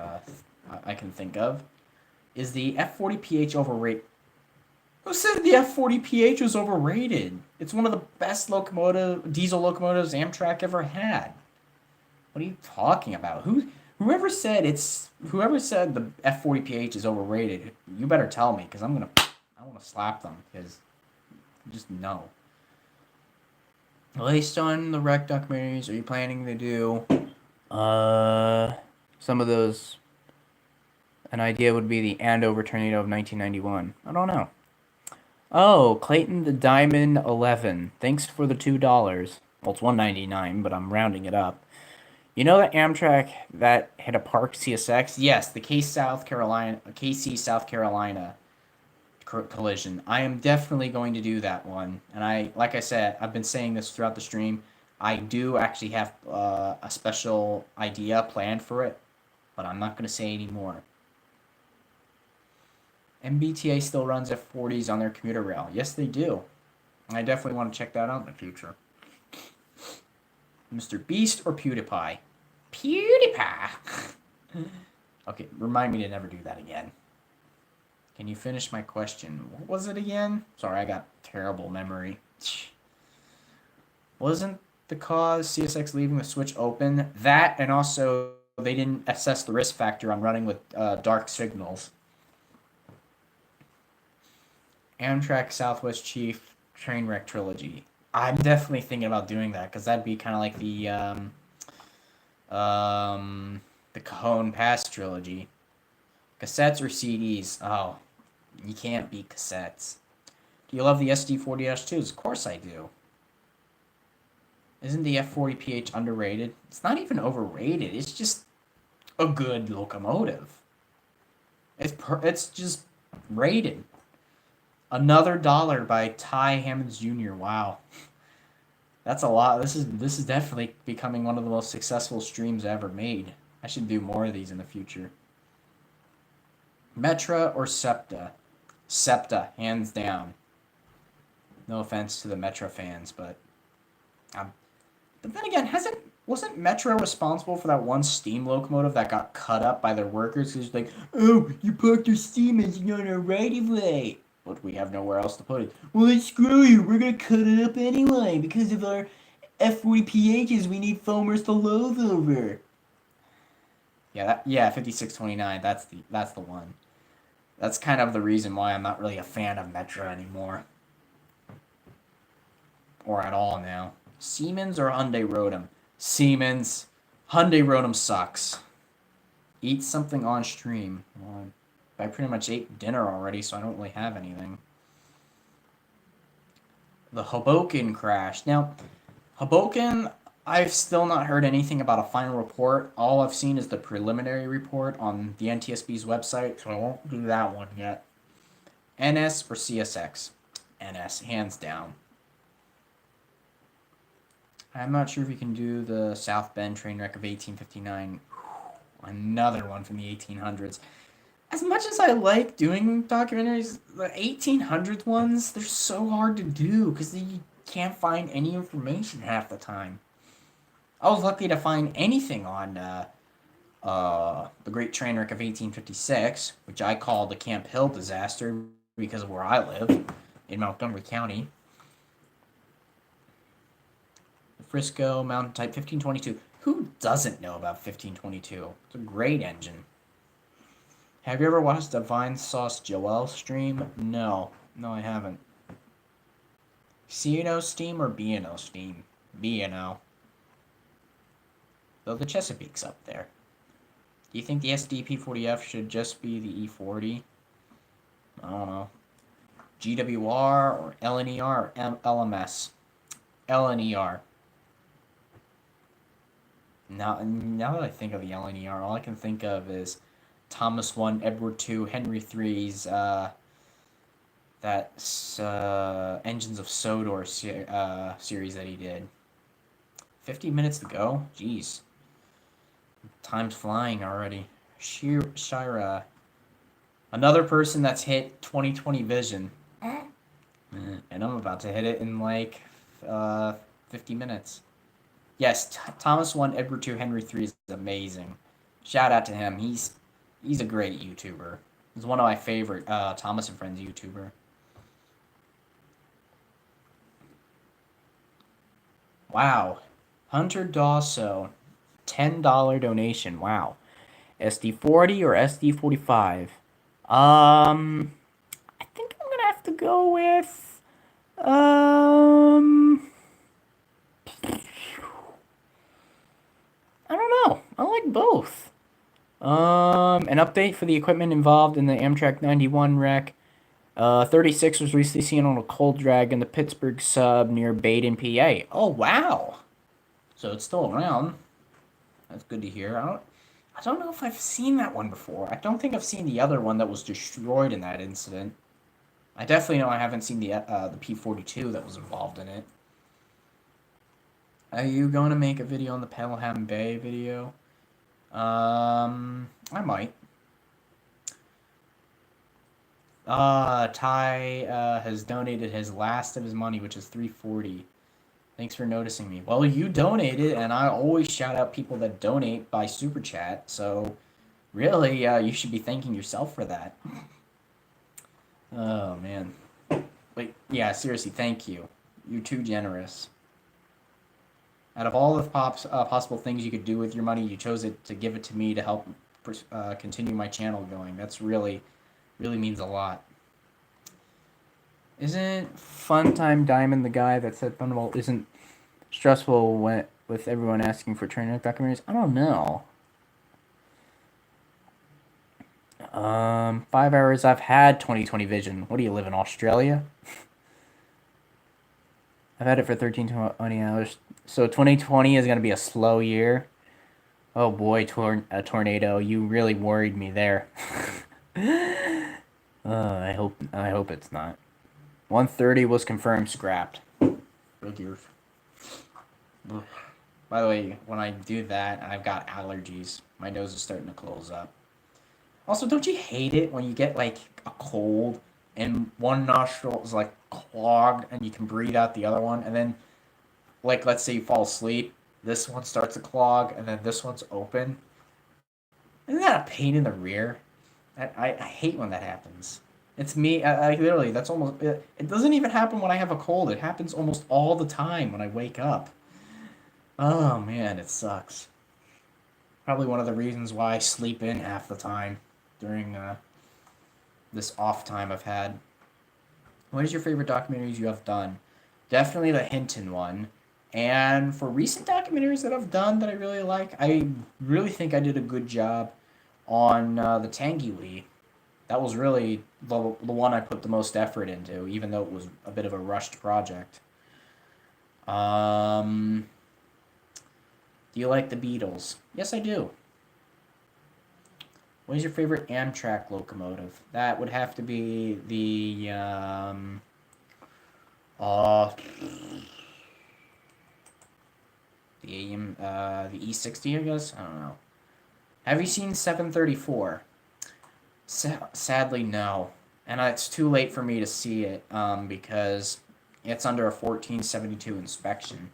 I can think of. Is the F40PH overrated? Who said the F40PH was overrated? It's one of the best diesel locomotives Amtrak ever had. What are you talking about? Whoever said the F40PH is overrated, you better tell me, because I want to slap them, because just no. Based on the wreck documentaries, are you planning to do some of those? An idea would be the Andover tornado of 1991. I don't know. Oh, Clayton the Diamond 11. Thanks for the $2. Well, it's $1.99, but I'm rounding it up. You know that Amtrak that hit a Park CSX? Yes, the KC South Carolina collision. I am definitely going to do that one. And like I said, I've been saying this throughout the stream. I do actually have a special idea planned for it, but I'm not going to say any more. MBTA still runs F40s on their commuter rail. Yes, they do. I definitely want to check that out in the future. Mr. Beast or PewDiePie? PewDiePie! Okay, remind me to never do that again. Can you finish my question? What was it again? Sorry, I got terrible memory. Wasn't the cause CSX leaving the switch open? That, and also they didn't assess the risk factor on running with dark signals. Amtrak Southwest Chief train wreck trilogy. I'm definitely thinking about doing that because that'd be kind of like the Cajon Pass trilogy. Cassettes or CDs? Oh, you can't beat cassettes. Do you love the SD40-2s? Of course I do. Isn't the F40PH underrated? It's not even overrated. It's just a good locomotive. It's just rated. Another dollar by Ty Hammonds Jr. Wow. That's a lot. This is definitely becoming one of the most successful streams ever made. I should do more of these in the future. Metra or Septa? Septa, hands down. No offense to the Metra fans, but then again, wasn't Metro responsible for that one steam locomotive that got cut up by their workers? Because like, oh, you parked your steam engine on our right of way, but we have nowhere else to put it. Well, then screw you. We're gonna cut it up anyway because of our F40PHs. We need foamers to load over. Yeah, 5629. That's the one. That's kind of the reason why I'm not really a fan of Metro anymore, or at all now. Siemens or Hyundai Rotem? Siemens. Hyundai Rotem sucks. Eat something on stream. Well, I pretty much ate dinner already, so I don't really have anything. The Hoboken crash. Now, Hoboken, I've still not heard anything about a final report. All I've seen is the preliminary report on the NTSB's website, so I won't do that one yet. NS or CSX? NS, hands down. I'm not sure if you can do the South Bend train wreck of 1859. Another one from the 1800s. As much as I like doing documentaries, the 1800s ones, they're so hard to do because you can't find any information half the time. I was lucky to find anything on the Great Train Wreck of 1856, which I call the Camp Hill disaster because of where I live in Montgomery County. Frisco Mountain Type 1522. Who doesn't know about 1522? It's a great engine. Have you ever watched the Vine Sauce Joel stream? No, I haven't. C&O steam or B&O steam? B&O. Though the Chesapeake's up there. Do you think the SDP40F should just be the E40? I don't know. GWR or LNER or LMS? LNER. Now that I think of the LNER, all I can think of is Thomas 1, Edward 2, Henry 3's, that Engines of Sodor series that he did. 50 minutes to go? Jeez. Time's flying already. Shira. Another person that's hit 2020 vision. And I'm about to hit it in like 50 minutes. Yes, Thomas 1, Edward 2, Henry 3 is amazing. Shout out to him. He's a great YouTuber. He's one of my favorite Thomas and Friends YouTuber. Wow. Hunter Dawso, $10 donation. Wow. SD40 or SD45? I think I'm gonna have to go with I don't know. I like both. An update for the equipment involved in the Amtrak 91 wreck. 36 was recently seen on a cold drag in the Pittsburgh sub near Baden, PA. Oh, wow. So it's still around. That's good to hear. I don't know if I've seen that one before. I don't think I've seen the other one that was destroyed in that incident. I definitely know I haven't seen the P-42 that was involved in it. Are you going to make a video on the Pelham Bay video? I might. Ty has donated his last of his money, which is $3.40. Thanks for noticing me. Well, you donated, and I always shout out people that donate by super chat. So, really, you should be thanking yourself for that. Oh man. Wait, yeah, seriously, thank you. You're too generous. Out of all the possible things you could do with your money, you chose it to give it to me to help continue my channel going. That's really means a lot. Isn't Funtime Diamond the guy that said Thunderbolt isn't stressful with everyone asking for train wreck documentaries? I don't know. 5 hours. I've had 20/20 vision. What do you live in Australia? I've had it for 13-20 hours. So 2020 is gonna be a slow year. Oh boy, a tornado! You really worried me there. I hope it's not. 130 was confirmed scrapped. Figures. By the way, when I do that, I've got allergies. My nose is starting to close up. Also, don't you hate it when you get like a cold and one nostril is like clogged and you can breathe out the other one, and then like let's say you fall asleep, this one starts to clog and then this one's open. Isn't that a pain in the rear? I hate when that happens. It's me. I literally, that's almost. It doesn't even happen when I have a cold. It happens almost all the time when I wake up. Oh man, it sucks. Probably one of the reasons why I sleep in half the time during this off time I've had. What is your favorite documentaries you have done? Definitely the Hinton one. And for recent documentaries that I've done that I really like, I really think I did a good job on the Tangy Lee. That was really the one I put the most effort into, even though it was a bit of a rushed project. Do you like the Beatles? Yes, I do. What is your favorite Amtrak locomotive? That would have to be the the E60, I guess. I don't know. Have you seen 734? Sadly, no. And it's too late for me to see it because it's under a 1472 inspection.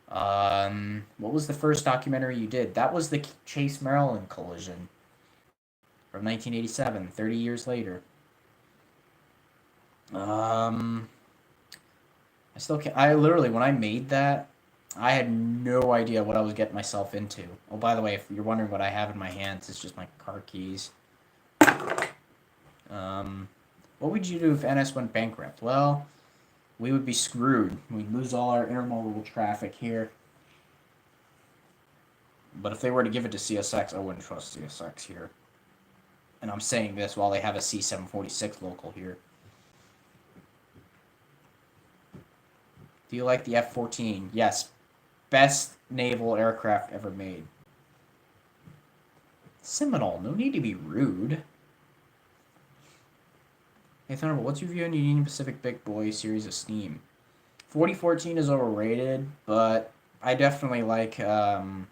What was the first documentary you did? That was the Chase Maryland collision from 1987, 30 years later. I still can't. I literally, when I made that, I had no idea what I was getting myself into. Oh, by the way, if you're wondering what I have in my hands, it's just my car keys. What would you do if NS went bankrupt? Well, we would be screwed. We'd lose all our intermodal traffic here. But if they were to give it to CSX, I wouldn't trust CSX here. And I'm saying this while they have a C-746 local here. Do you like the F-14? Yes. Best naval aircraft ever made. Seminole, no need to be rude. Hey Thunderbolt, what's your view on the Union Pacific Big Boy series of Steam? 4014 is overrated, but I definitely like the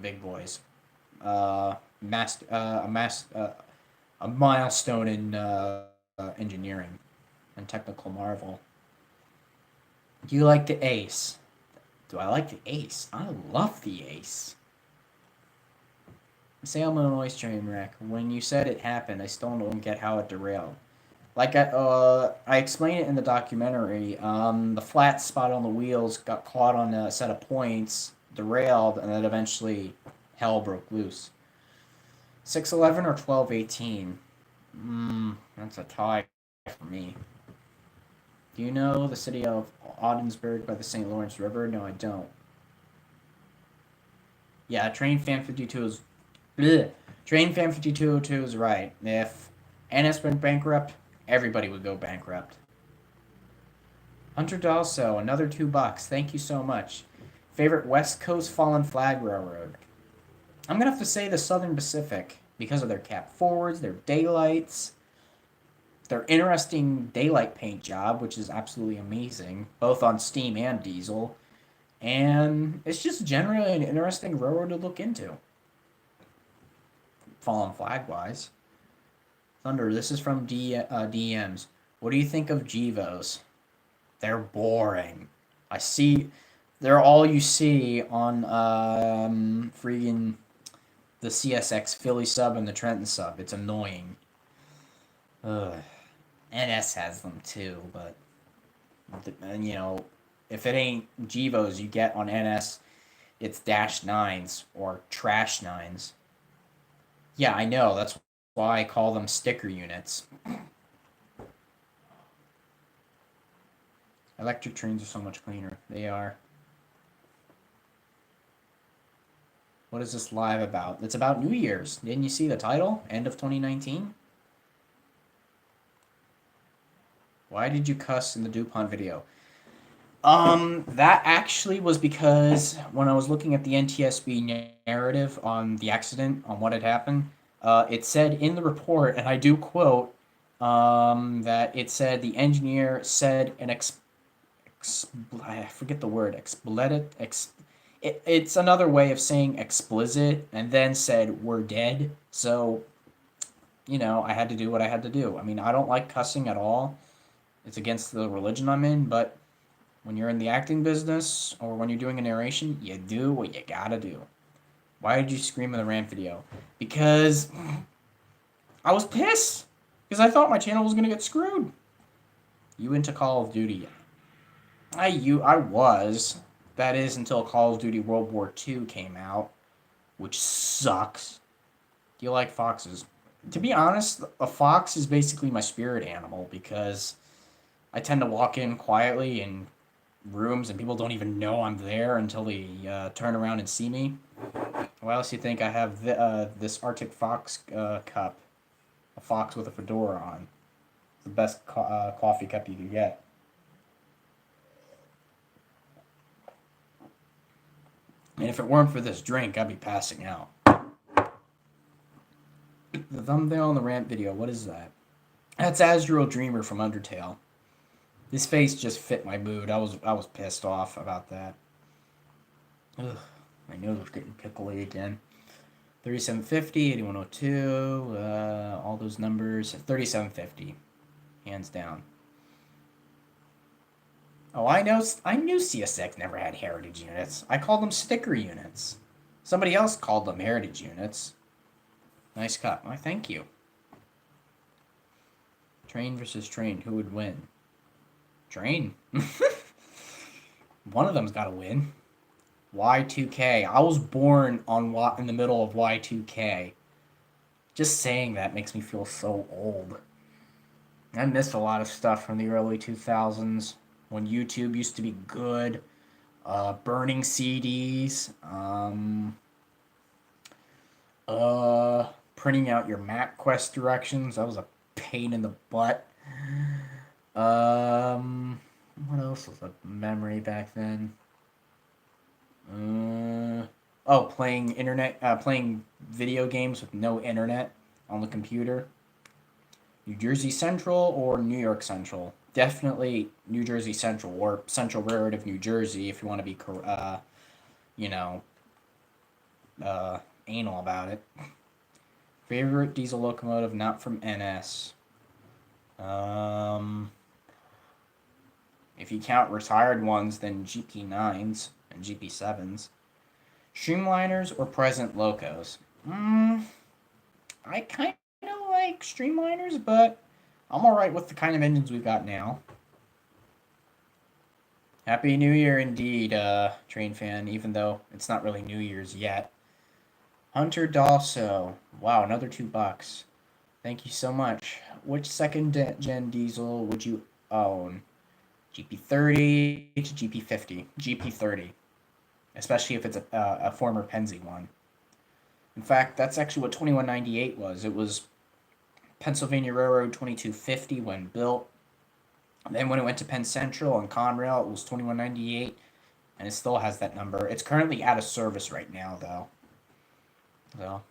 Big Boys. A milestone in engineering and technical marvel. Do you like the Ace? Do I like the Ace? I love the Ace. Salem, Illinois train wreck. When you said it happened, I still don't get how it derailed. Like I explained it in the documentary, the flat spot on the wheels got caught on a set of points, derailed, and then eventually hell broke loose. 611 or 1218? That's a tie for me. Do you know the city of Ogdensburg by the St. Lawrence River? No, I don't. Yeah, Train Fan 52 is... Bleh. Train Fan 5202 is right. If NS went bankrupt, everybody would go bankrupt. Hunter Dalso, another $2. Thank you so much. Favorite West Coast Fallen Flag Railroad? I'm going to have to say the Southern Pacific because of their cap forwards, their daylights, their interesting daylight paint job, which is absolutely amazing, both on steam and diesel. And it's just generally an interesting railroad to look into. Fallen flag wise. Thunder, this is from DMs. What do you think of Gevos? They're boring. I see. They're all you see on freaking the CSX Philly sub and the Trenton sub. It's annoying. Ugh. NS has them too, but you know, if it ain't Gevos you get on NS, it's dash nines or trash nines. Yeah, I know. That's why I call them sticker units. Electric trains are so much cleaner. They are. What is this live about? It's about New Year's. Didn't you see the title? End of 2019? Why did you cuss in the DuPont video? That actually was because when I was looking at the NTSB narrative on the accident, on what had happened, it said in the report, and I do quote, that it said the engineer said I forget the word, it's another way of saying explicit, and then said we're dead. So, I had to do what I had to do. I mean, I don't like cussing at all. It's against the religion I'm in, but when you're in the acting business or when you're doing a narration, you do what you gotta do. Why did you scream in the rant video? Because I was pissed. Because I thought my channel was gonna get screwed. You into Call of Duty? I was. That is until Call of Duty World War II came out, which sucks. Do you like foxes? To be honest, a fox is basically my spirit animal because I tend to walk in quietly in rooms and people don't even know I'm there until they turn around and see me. Why else do you think I have this Arctic Fox cup? A fox with a fedora on. It's the best coffee cup you can get. And if it weren't for this drink, I'd be passing out. The thumbnail on the rant video, what is that? That's Azrael Dreamer from Undertale. His face just fit my mood. I was pissed off about that. Ugh, my nose was getting pickly again. 3750, 8102, all those numbers. 3750, hands down. Oh, I knew CSX never had heritage units. I called them sticker units. Somebody else called them heritage units. Nice cut. Why, thank you. Train versus train. Who would win? Train. One of them's got to win. Y2K. I was born in the middle of Y2K. Just saying that makes me feel so old. I missed a lot of stuff from the early 2000s when YouTube used to be good. Burning CDs. Printing out your MapQuest directions. That was a pain in the butt. What else was a memory back then? Playing video games with no internet on the computer. New Jersey Central or New York Central? Definitely New Jersey Central or Central Railroad of New Jersey if you want to be, anal about it. Favorite diesel locomotive not from NS? If you count retired ones, then GP9s and GP7s. Streamliners or present locos? I kind of like streamliners, but I'm alright with the kind of engines we've got now. Happy New Year indeed, train fan, even though it's not really New Year's yet. Hunter Dalso. Wow, another $2. Thank you so much. Which second-gen diesel would you own? GP30 to GP50. GP30. Especially if it's a former Pennsy one. In fact, that's actually what 2198 was. It was Pennsylvania Railroad 2250 when built. And then when it went to Penn Central and Conrail, it was 2198. And it still has that number. It's currently out of service right now, though. So,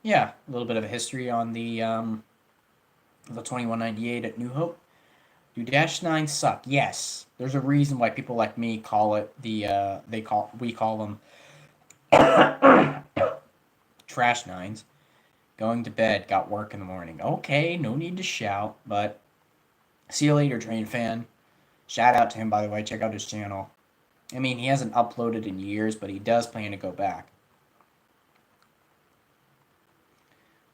yeah, a little bit of a history on the 2198 at New Hope. Do Dash 9 suck? Yes. There's a reason why people like me call it we call them Trash Nines. Going to bed, got work in the morning. Okay, no need to shout, but see you later, Train Fan. Shout out to him, by the way. Check out his channel. I mean, he hasn't uploaded in years, but he does plan to go back.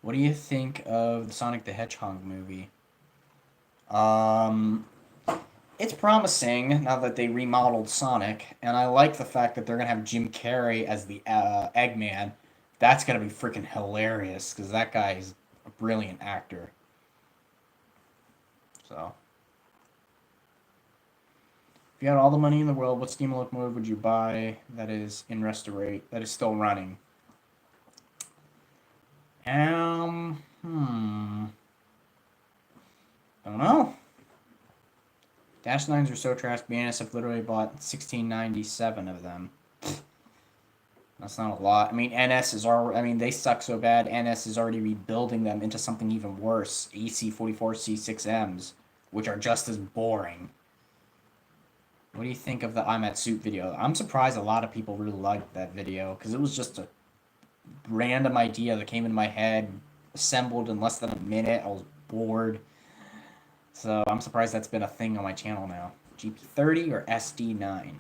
What do you think of the Sonic the Hedgehog movie? It's promising now that they remodeled Sonic, and I like the fact that they're gonna have Jim Carrey as the Eggman. That's gonna be freaking hilarious because that guy is a brilliant actor. So, if you had all the money in the world, what steam locomotive would you buy that is in restorate that is still running? Don't know. Dash 9s are so trash, BNSF literally bought 1697 of them. That's not a lot. I mean, NS is already, I mean, they suck so bad, NS is already rebuilding them into something even worse. AC44C6Ms, which are just as boring. What do you think of the I'm at Suit video? I'm surprised a lot of people really liked that video, because it was just a random idea that came in my head, assembled in less than a minute. I was bored. So I'm surprised that's been a thing on my channel now. GP30 or SD9?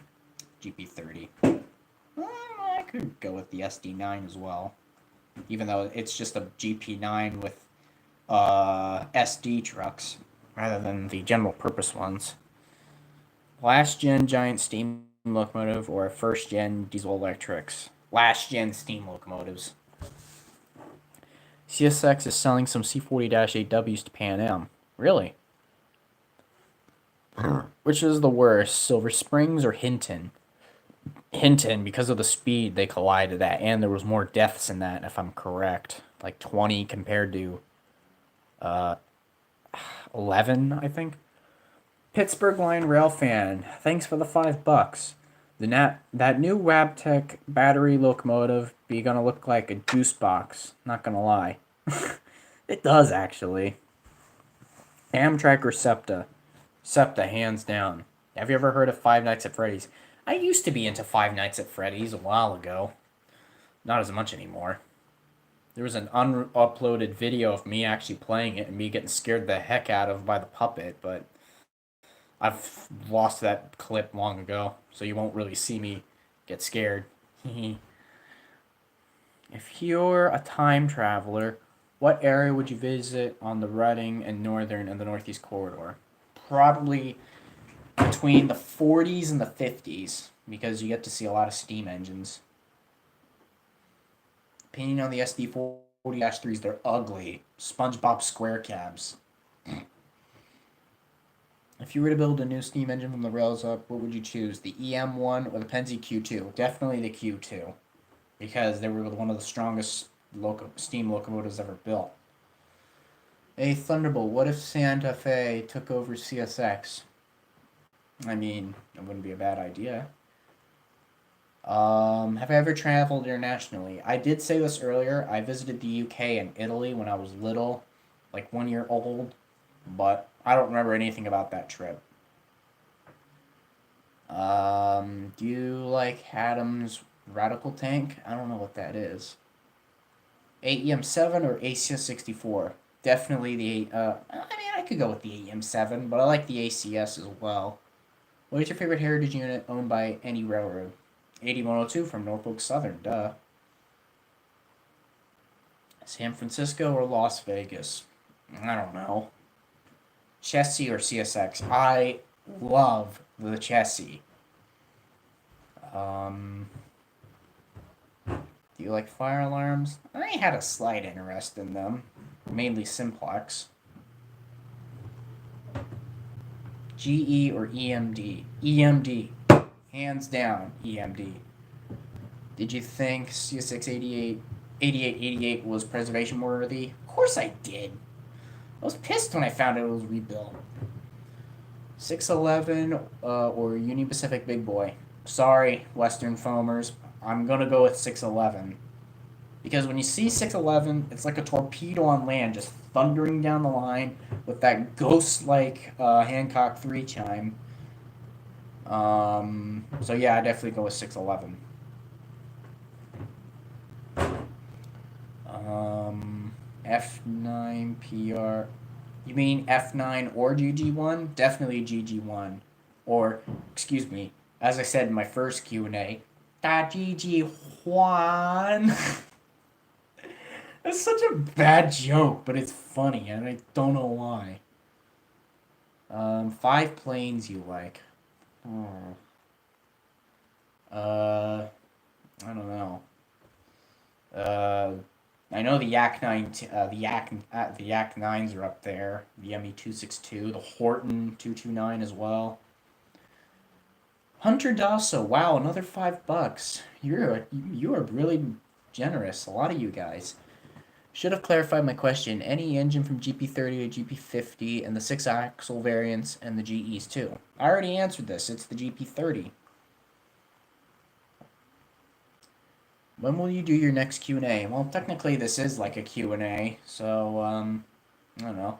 GP30. I could go with the SD9 as well. Even though it's just a GP9 with SD trucks rather than the general purpose ones. Last gen giant steam locomotive or first gen diesel electrics? Last gen steam locomotives. CSX is selling some C40-8Ws to Pan Am. Really? Which is the worst, Silver Springs or Hinton? Hinton, because of the speed they collided at, and there was more deaths in that, if I'm correct. Like 20 compared to 11, I think. Pittsburgh Line Rail Fan, thanks for the $5. That new Wabtec battery locomotive be gonna look like a juice box. Not gonna lie. It does, actually. Amtrak or SEPTA? SEPTA, hands down. Have you ever heard of Five Nights at Freddy's? I used to be into Five Nights at Freddy's a while ago. Not as much anymore. There was an unuploaded video of me actually playing it and me getting scared the heck out of by the puppet, but I've lost that clip long ago, so you won't really see me get scared. If you're a time traveler, what area would you visit on the Reading and Northern and the Northeast Corridor? Probably between the 40s and the 50s, because you get to see a lot of steam engines. Opinion on the SD40-3s, they're ugly. SpongeBob Square Cabs. If you were to build a new steam engine from the rails up, what would you choose? The EM1 or the Pennsy Q2? Definitely the Q2, because they were one of the strongest steam locomotives ever built. Hey, Thunderbolt, what if Santa Fe took over CSX? I mean, it wouldn't be a bad idea. Have I ever traveled internationally? I did say this earlier. I visited the UK and Italy when I was little, like 1 year old, but I don't remember anything about that trip. Do you like Adam's Radical Tank? I don't know what that is. AEM7 or ACS64? Definitely the, I could go with the AEM7, but I like the ACS as well. What is your favorite heritage unit owned by any railroad? 8102 from Norfolk Southern, duh. San Francisco or Las Vegas? I don't know. Chessie or CSX? I love the Chessie. Do you like fire alarms? I had a slight interest in them. Mainly simplex. GE or EMD? EMD. Hands down, EMD. Did you think CSX 8888 was preservation worthy? Of course I did. I was pissed when I found out it was rebuilt. 611 or Union Pacific Big Boy? Sorry, Western foamers. I'm gonna go with 611. Because when you see 611, it's like a torpedo on land, just thundering down the line with that ghost-like Hancock 3 chime. So yeah, I definitely go with 611. F9 PR. You mean F9 or GG1? Definitely GG1. Or, excuse me, as I said in my first Q&A, da GG Juan. That's such a bad joke, but it's funny, and I don't know why. 5 planes you like. Oh. I don't know. Uh, I know the Yak 9, the Yak 9s are up there. The ME 262, the Horton 229 as well. Hunter Dasso, wow, another $5. You are really generous. A lot of you guys. Should have clarified my question. Any engine from GP30 to GP50 and the 6-axle variants and the GEs too. I already answered this. It's the GP30. When will you do your next Q&A? Well, technically this is like a Q&A, so I don't know.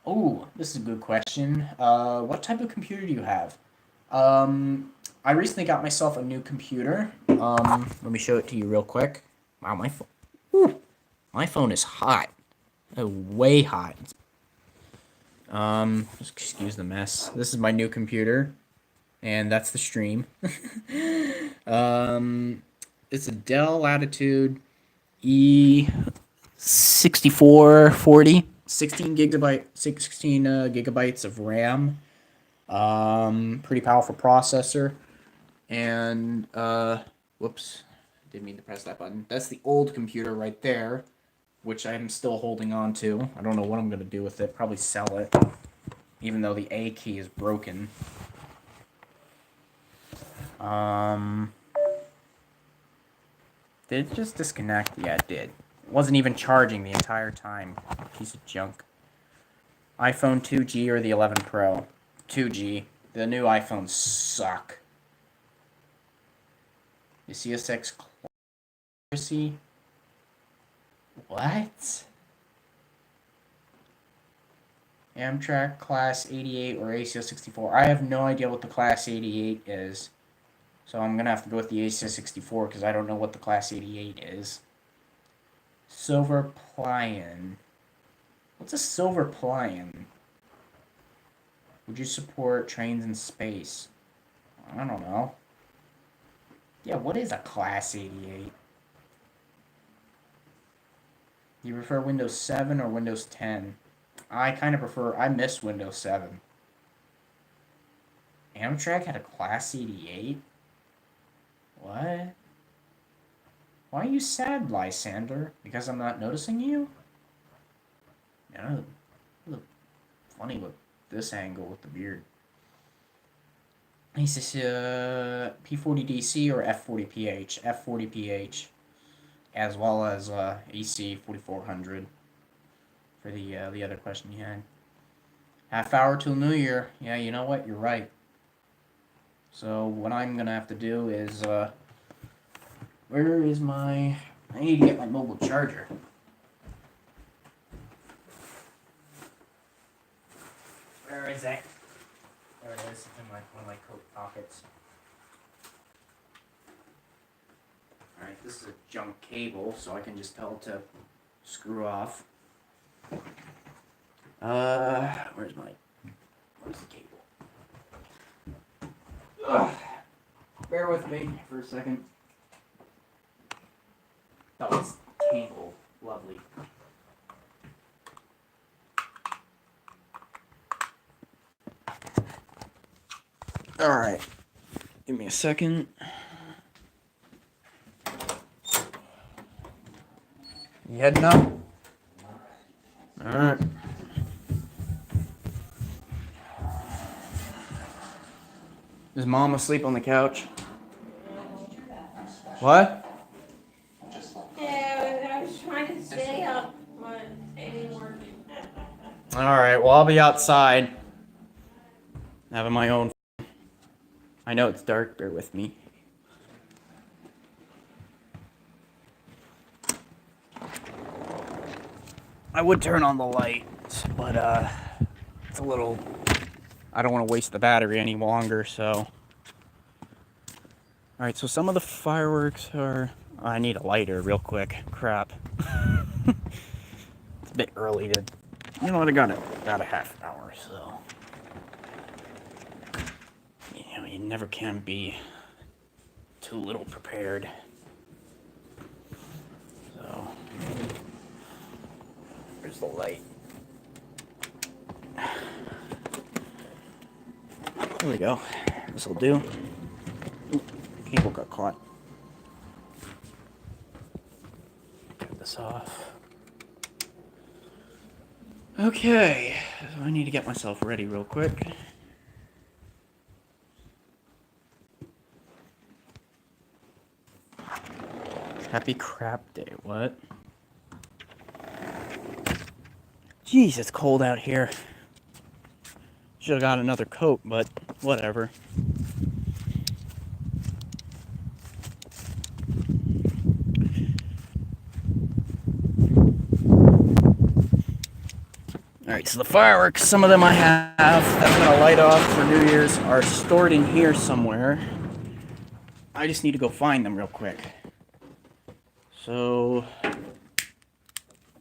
Oh, this is a good question. What type of computer do you have? I recently got myself a new computer. Let me show it to you real quick. Wow, my phone. Whew, my phone is hot. Way hot. Just excuse the mess. This is my new computer, and that's the stream. It's a Dell Latitude E6440, 16 gigabytes of RAM. Pretty powerful processor, and whoops, didn't mean to press that button. That's the old computer right there, which I'm still holding on to. I don't know what I'm gonna do with it. Probably sell it, even though the A key is broken. Did it just disconnect? Yeah, it did. It wasn't even charging the entire time. Piece of junk. iPhone 2G or the 11 Pro? 2G. The new iPhones suck. The CSX Classy? What? Amtrak Class 88 or ACO 64? I have no idea what the Class 88 is. So I'm going to have to go with the ACO 64 because I don't know what the Class 88 is. Silver Plion. What's a Silver Plion? Would you support trains in space? I don't know. Yeah, what is a Class 88? Do you prefer Windows 7 or Windows 10? I kind of prefer... I miss Windows 7. Amtrak had a Class 88? What? Why are you sad, Lysander? Because I'm not noticing you? Yeah, you look funny with this angle with the beard. He says P40DC or F40PH? F40PH. As well as AC 4400 for the other question you had. Half hour till New Year. Yeah, you know what? You're right. So what I'm gonna have to do is where is my? I need to get my mobile charger. Where is it? There it is, in one of my coat pockets. Alright, this is a junk cable, so I can just tell it to screw off. Where's the cable? Ugh. Bear with me for a second. Oh, it's cable. Lovely. Alright. Give me a second. You heading up? Alright. Is Mom asleep on the couch? What? Yeah, I was trying to stay up, but it didn't work. Alright, well, I'll be outside. Having my own. I know it's dark, bear with me. I would turn on the lights, but it's a little, I don't want to waste the battery any longer, so. Alright, so some of the fireworks are, oh, I need a lighter real quick. Crap. It's a bit early to, you know what, I got about a half hour, so. You know, you never can be too little prepared. So, where's the light? There we go. This'll do. Ooh, cable got caught. Cut this off. Okay, so I need to get myself ready real quick. Happy crap day, what? Jeez, it's cold out here. Should have got another coat, but whatever. Alright, so the fireworks, some of them I have that I'm going to light off for New Year's are stored in here somewhere. I just need to go find them real quick. So,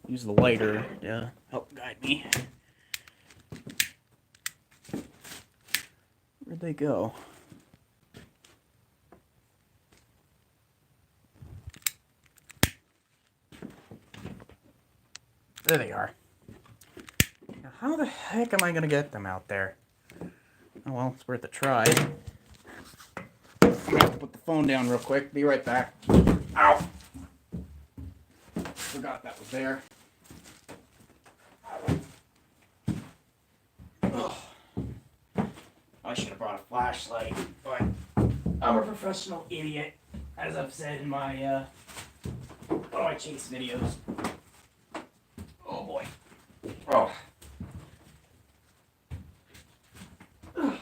use the lighter to help guide me. Where'd they go? There they are. Now, how the heck am I going to get them out there? Oh well, it's worth a try. I'm going to have to put the phone down real quick. Be right back. Ow! Forgot that was there. Ugh. I should have brought a flashlight, but I'm a professional idiot, as I've said in my one of my chase videos. Oh boy. Oh. Ugh.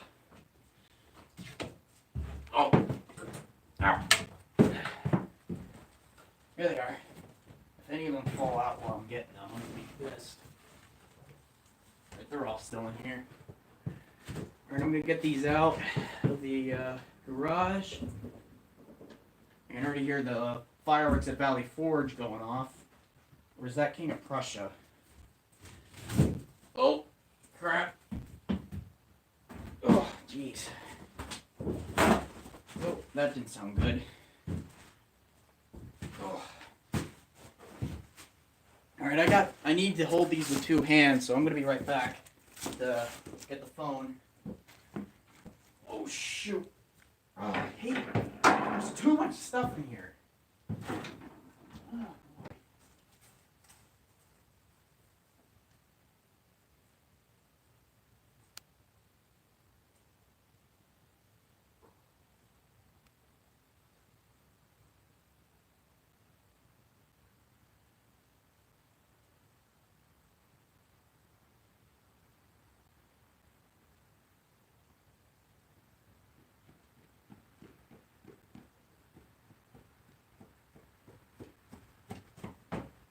Oh. Ow. Here they are. If any of them fall out while I'm getting them, I'm gonna be pissed. But they're all still in here. Alright, I'm gonna get these out of the garage. You can already hear the fireworks at Valley Forge going off. Or is that King of Prussia? Oh, crap. Oh, jeez. Oh, that didn't sound good. Oh. Alright, I need to hold these with two hands, so I'm gonna be right back to get the phone. Oh, shoot. Oh, I hate it. There's too much stuff in here. Oh.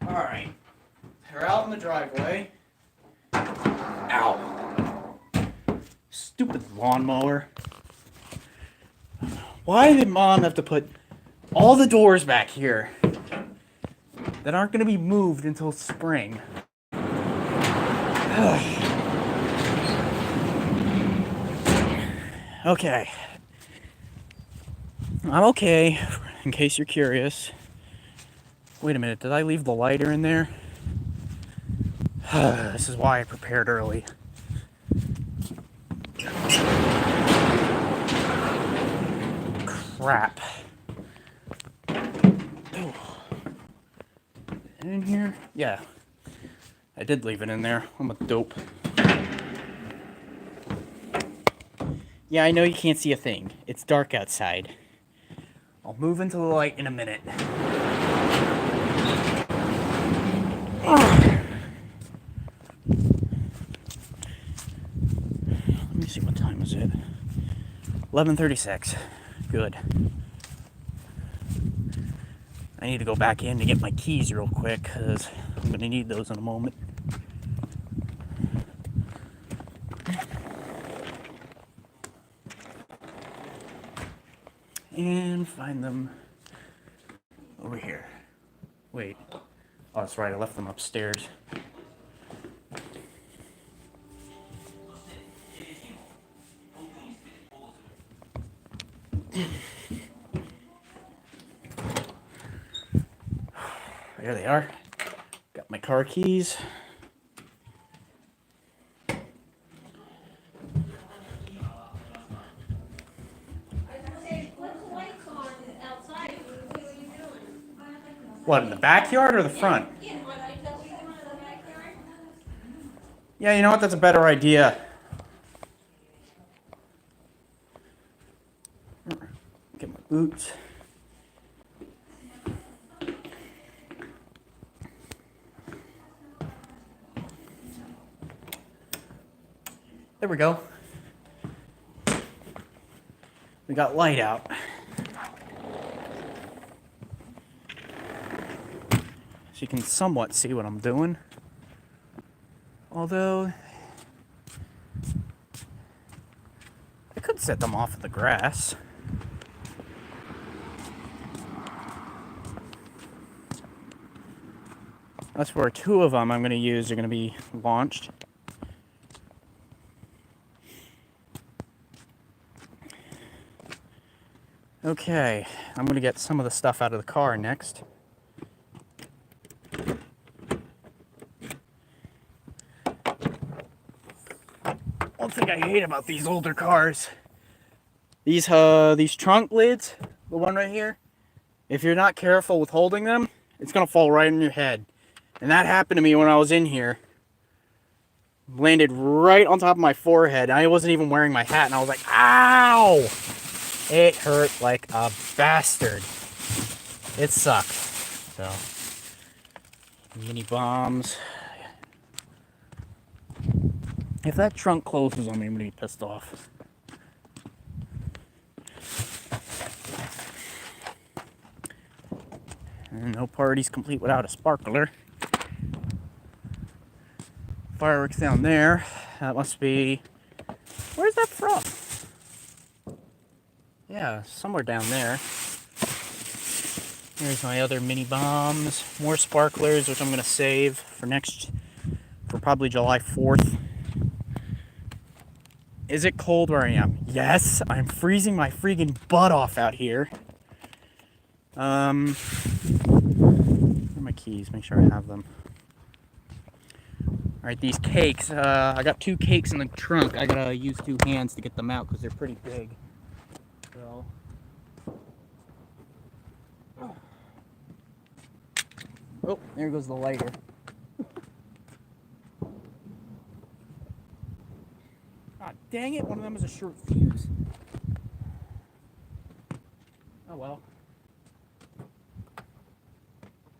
Alright, they're out in the driveway. Ow. Stupid lawnmower. Why did Mom have to put all the doors back here that aren't going to be moved until spring? Okay. I'm okay, in case you're curious. Wait a minute, did I leave the lighter in there? This is why I prepared early. Crap. Oh. In here? Yeah. I did leave it in there. I'm a dope. Yeah, I know you can't see a thing. It's dark outside. I'll move into the light in a minute. Let me see, what time is it? 11:36. Good. I need to go back in to get my keys real quick, because I'm going to need those in a moment. And find them over here. Wait. Oh, that's right. I left them upstairs. There they are. Got my car keys. What, in the backyard or the front? Yeah, you know what? That's a better idea. Get my boots. There we go. We got light out. So you can somewhat see what I'm doing. Although, I could set them off in the grass. That's where two of them I'm going to use are going to be launched. Okay, I'm going to get some of the stuff out of the car next. One thing I hate about these older cars, these trunk lids, the one right here, if you're not careful with holding them, it's going to fall right on your head. And that happened to me when I was in here. Landed right on top of my forehead. I wasn't even wearing my hat, and I was like, ow! It hurt like a bastard. It sucked. So, mini bombs. If that trunk closes on me, I'm gonna be pissed off. And no party's complete without a sparkler. Fireworks down there. That must be... Where's that from? Yeah, somewhere down there. Here's my other mini bombs. More sparklers, which I'm going to save for probably July 4th. Is it cold where I am? Yes, I'm freezing my freaking butt off out here. Where are my keys? Make sure I have them. Alright, these cakes. I got 2 cakes in the trunk. I gotta use 2 hands to get them out because they're pretty big. So. Oh, there goes the lighter. Ah, dang it, one of them is a short fuse. Oh well.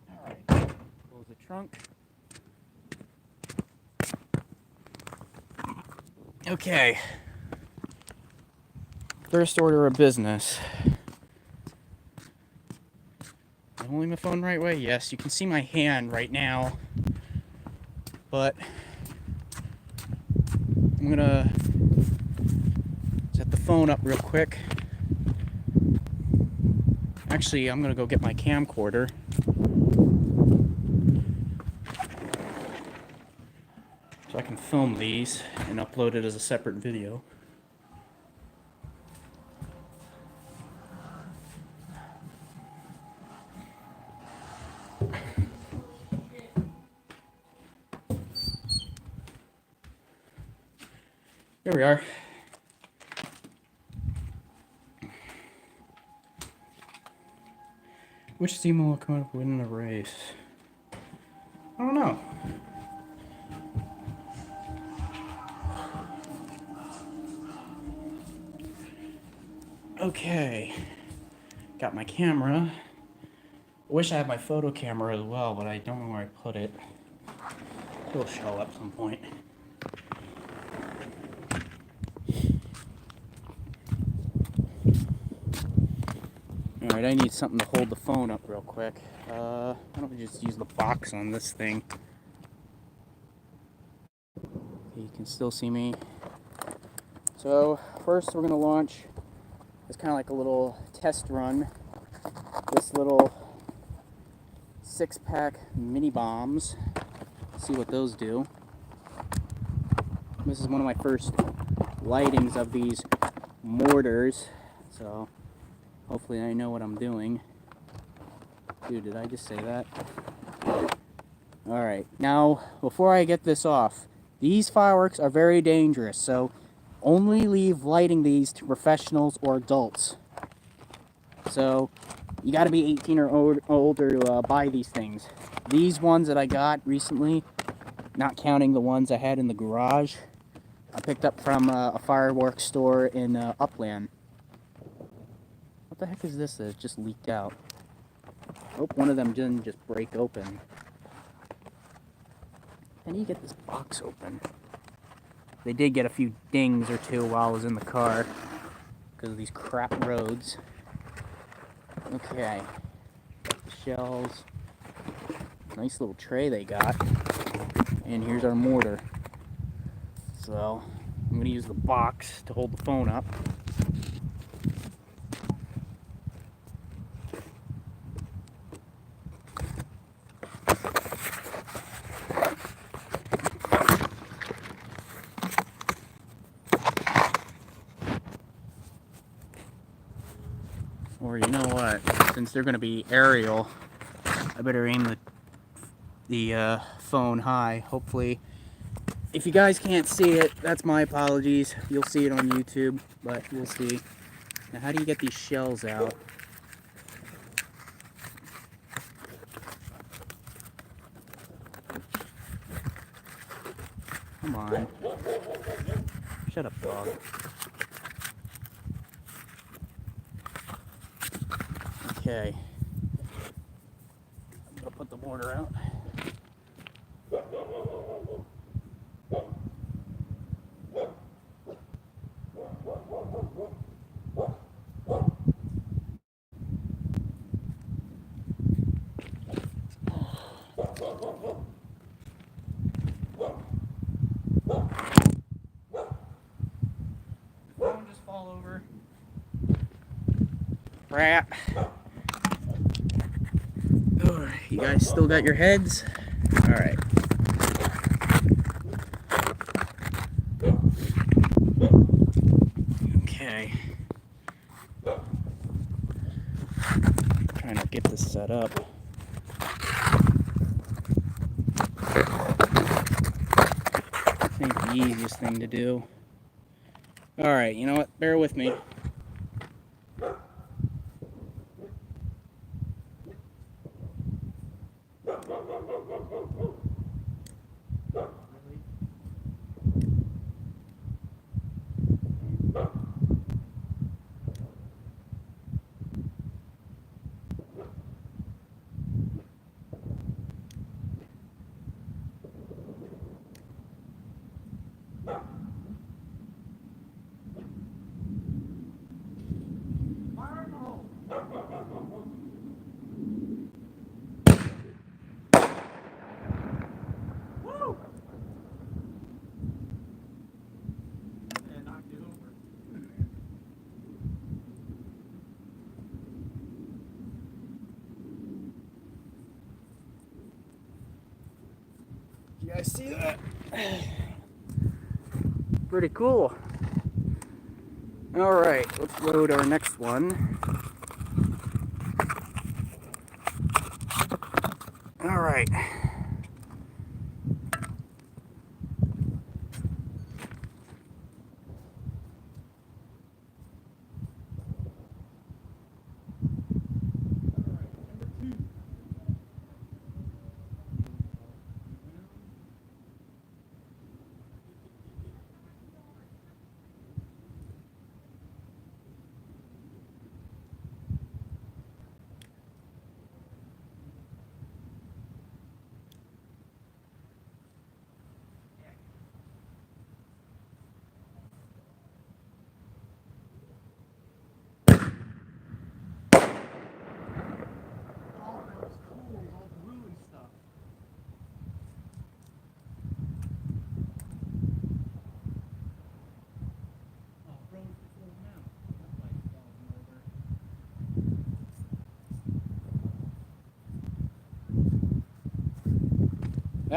Alright, close the trunk. Okay. First order of business. Am I holding the phone the right way? Yes, you can see my hand right now. But I'm gonna set the phone up real quick. Actually, I'm gonna go get my camcorder. So I can film these and upload it as a separate video. Here we are. Which team will come up winning the race? I don't know. Okay, got my camera. I wish I had my photo camera as well, but I don't know where I put it. It'll show up some point. Alright, I need something to hold the phone up real quick. Why don't we just use the box on this thing? Okay, you can still see me. So, first we're going to launch, it's kind of like a little test run, this little 6-pack mini bombs. See what those do. This is one of my first lightings of these mortars, so hopefully I know what I'm doing. Dude, did I just say that? Alright, now before I get this off, these fireworks are very dangerous, so only leave lighting these to professionals or adults. So you gotta be 18 or older to buy these things. These ones that I got recently, not counting the ones I had in the garage, I picked up from a fireworks store in Upland. What the heck is this that just leaked out? Oh, one of them didn't just break open. How do you get this box open? They did get a few dings or two while I was in the car because of these crap roads. Okay, shells. Nice little tray they got. And here's our mortar. So I'm going to use the box to hold the phone up. Or you know what, since they're going to be aerial, I better aim the phone high. Hopefully, if you guys can't see it, that's my apologies. You'll see it on YouTube, but we'll see. Now, how do you get these shells out? Come on. Shut up, dog. Okay. I'm gonna put the mortar out. Phone just fall over. Crap. Oh, you guys still got your heads? Alright. Okay. Trying to get this set up. I think the easiest thing to do. Alright, you know what? Bear with me. You guys see that? Pretty cool. Alright, let's load our next one. Alright.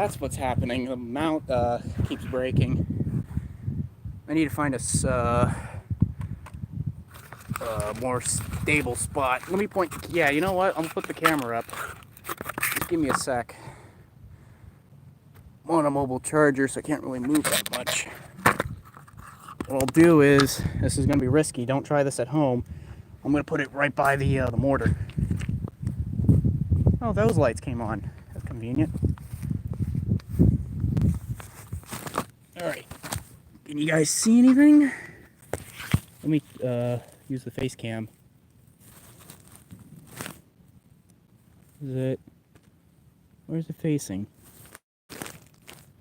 That's what's happening. The mount keeps breaking. I need to find a more stable spot. Let me point. Yeah, you know what? I'm gonna put the camera up. Just give me a sec. I'm on a mobile charger, so I can't really move that much. What I'll do is, this is gonna be risky. Don't try this at home. I'm gonna put it right by the mortar. Oh, those lights came on. That's convenient. All right. Can you guys see anything? Let me use the face cam. Is it? Where's it facing?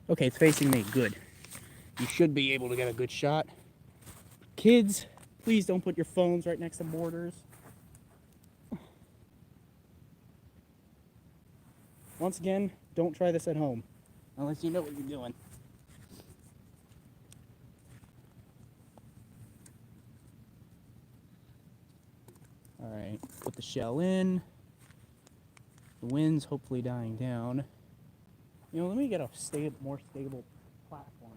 Okay, it's facing me. Good. You should be able to get a good shot. Kids, please don't put your phones right next to mortars. Once again, don't try this at home unless you know what you're doing. All right, put the shell in. The wind's hopefully dying down. You know, let me get a more stable platform.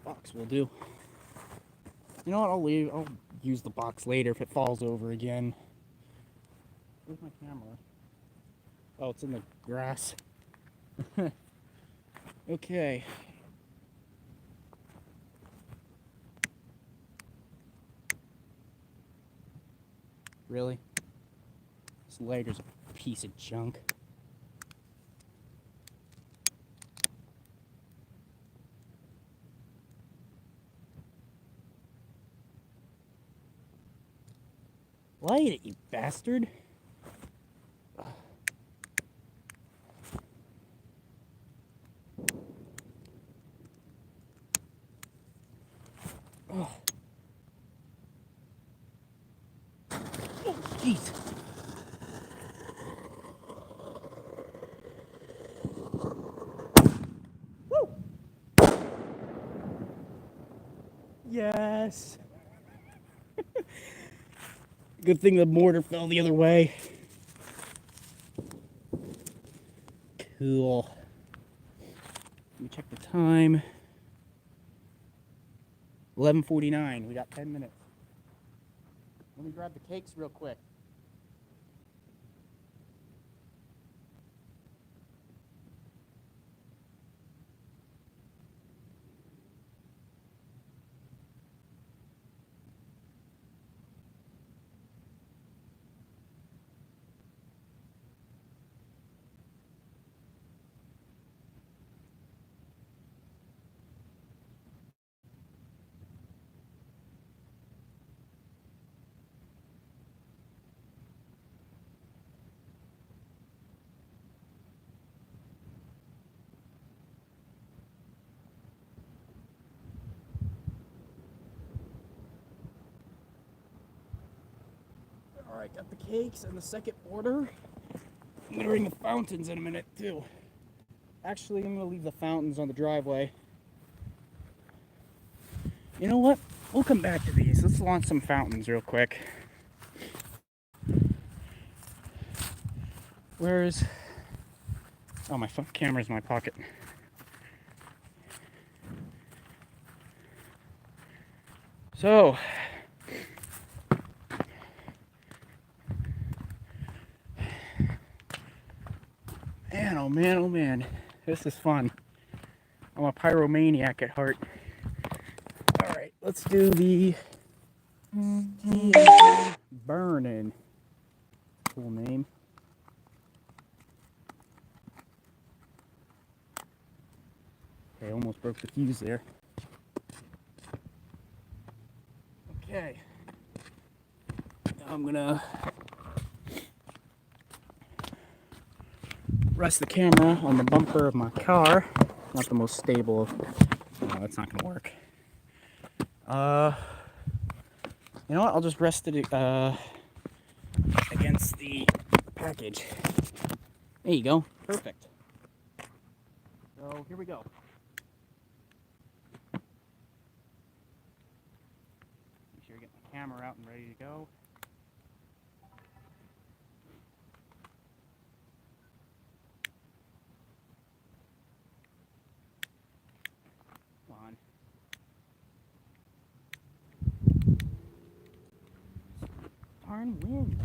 Box will do. You know what? I'll use the box later if it falls over again. Where's my camera? Oh, it's in the grass. Okay. Really? This lighter's a piece of junk. Light it, you bastard. Oh, jeez. Woo! Yes. Good thing the mortar fell the other way. Cool. Let me check the time. 11:49. We got 10 minutes. Let me grab the cakes real quick. Alright, got the cakes and the second order. I'm gonna bring the fountains in a minute too. Actually, I'm gonna leave the fountains on the driveway. You know what? We'll come back to these. Let's launch some fountains real quick. Where's... Oh, my camera's in my pocket. So... Man, oh man, oh man. This is fun. I'm a pyromaniac at heart. Alright, let's do the... Burning. Cool name. Okay, almost broke the fuse there. Okay. Now I'm gonna rest the camera on the bumper of my car. Not the most stable. No, that's not gonna work. You know what? I'll just rest it against the package. There you go. Perfect. So here we go. Make sure I get my camera out and ready to go. darn wind.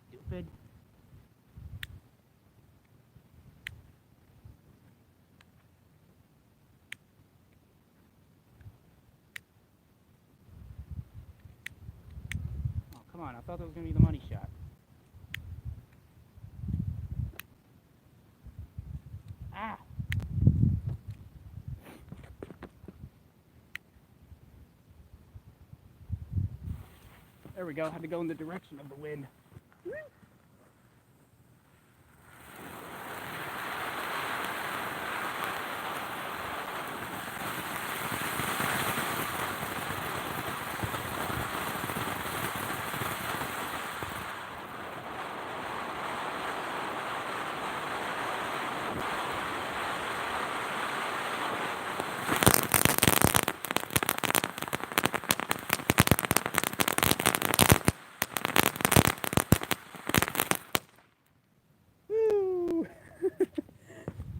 Stupid. Oh, come on. I thought that was going to be the money shot. Ah! There we go. Had to go in the direction of the wind. Woo!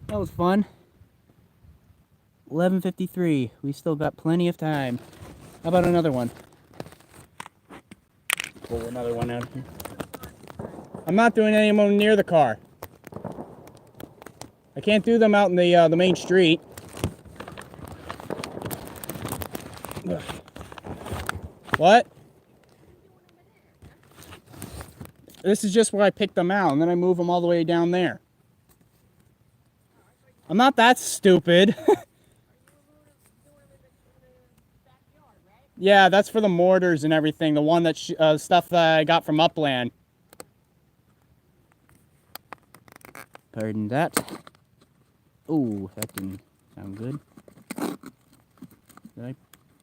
That was fun. 11:53. We still got plenty of time. How about another one? Pull another one out here. I'm not doing any more near the car. I can't do them out in the main street. Ugh. What? This is just where I pick them out, and then I move them all the way down there. I'm not that stupid. Yeah, that's for the mortars and everything. The one that stuff that I got from Upland. Pardon that. Ooh, that didn't sound good. Did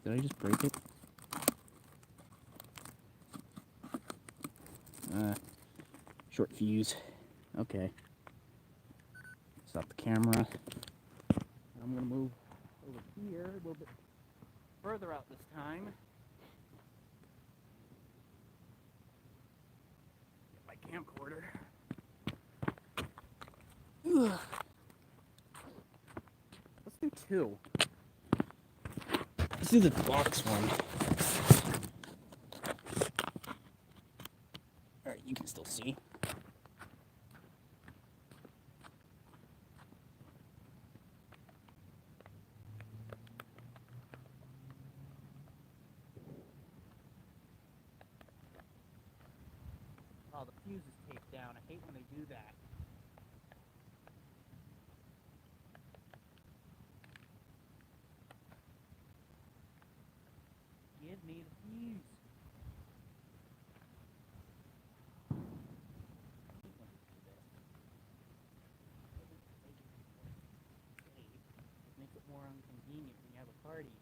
I just break it? Short fuse. Okay. Stop the camera. I'm gonna move over here a little bit further out this time. Get my camcorder. Ugh. Let's do two. Let's do the box one. Alright, you can still see. Oh, the fuse is taped down. I hate when they do that. Give me the fuse. Makes it more inconvenient when you have a party.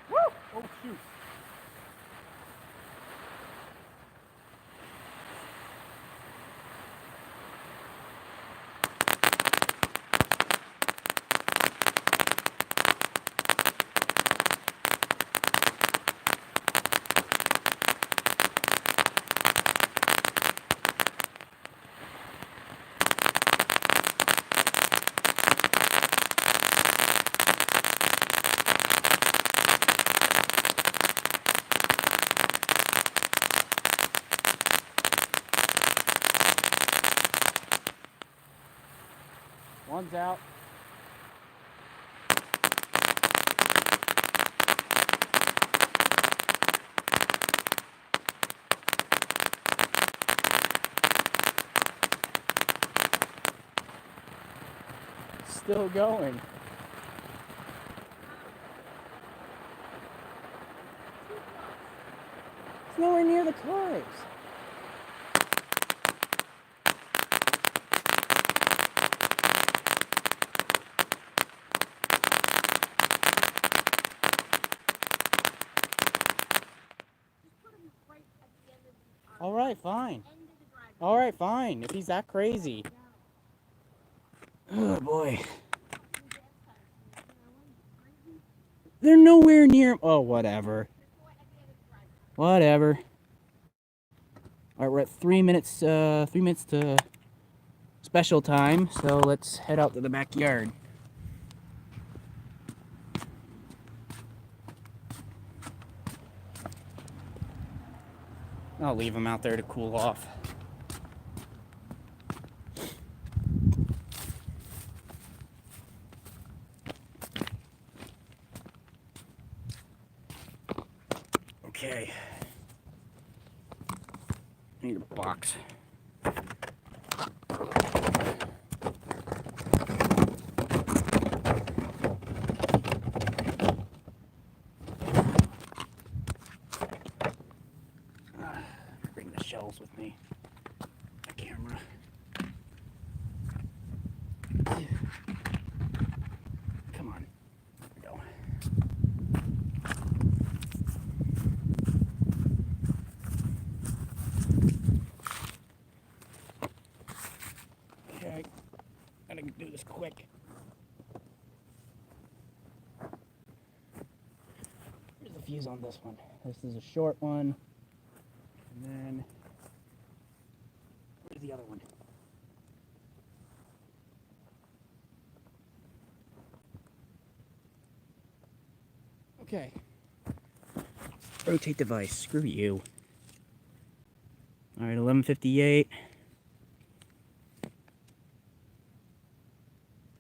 Woo! Oh shoot. One's out. Still going. It's nowhere near the cars. All right, fine. All right, fine. If he's that crazy. Oh boy. They're nowhere near. Oh, whatever. Whatever. All right, we're at 3 minutes. 3 minutes to special time. So let's head out to the backyard. I'll leave them out there to cool off. Okay. I need a box. Bring the shells with me. My camera. Come on. There we go. Okay. Gotta do this quick. Here's the fuse on this one. This is a short one. And then, where's the other one? Okay. Rotate device. Screw you. All right, 11:58.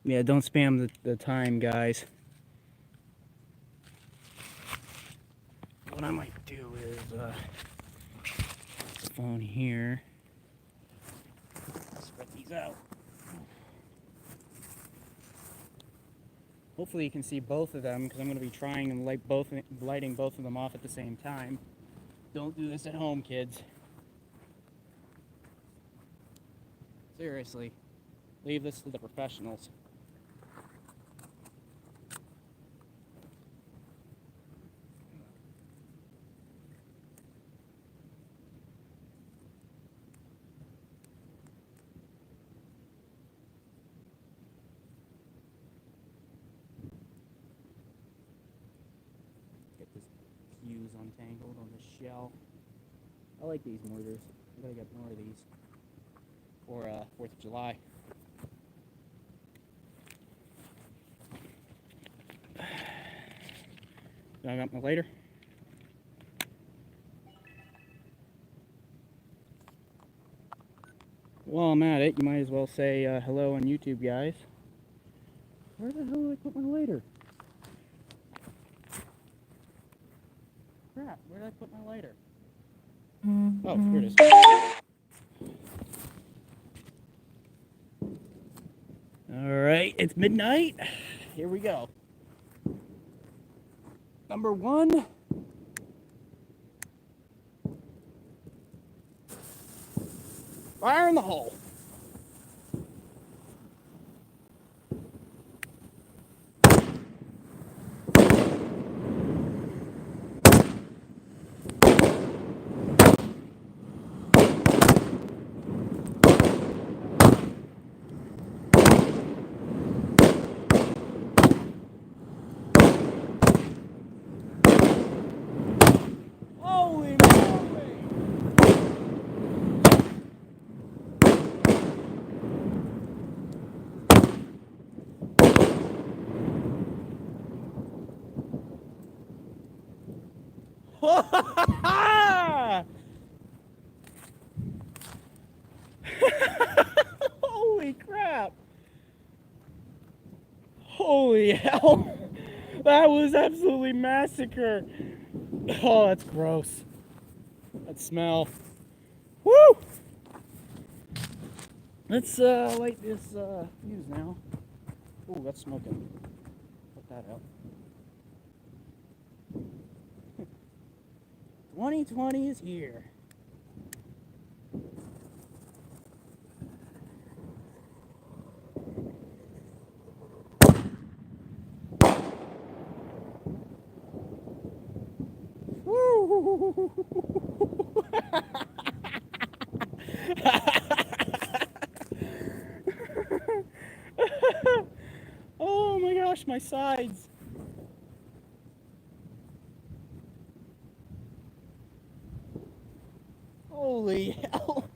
Yeah, don't spam the time, guys. What I might do is, phone here. Spread these out. Hopefully you can see both of them, because I'm going to be trying and lighting both of them off at the same time. Don't do this at home, kids. Seriously, leave this to the professionals. Get this fuse untangled on the shell. I like these mortars. I gotta get more of these for 4th of July. I got my lighter. While I'm at it, you might as well say hello on YouTube, guys. Where the hell did I put my lighter? Crap, where did I put my lighter? Oh, here it is. Alright, it's midnight. Here we go. Number 1. Fire in the hole. Holy moly! Holy crap! Holy hell! That was absolutely massacre! Oh, that's gross. That smell. Woo! Let's light this fuse now. Ooh, that's smoking. Put that out. 2020 is here. Woo! Oh my gosh, my sides. Holy hell.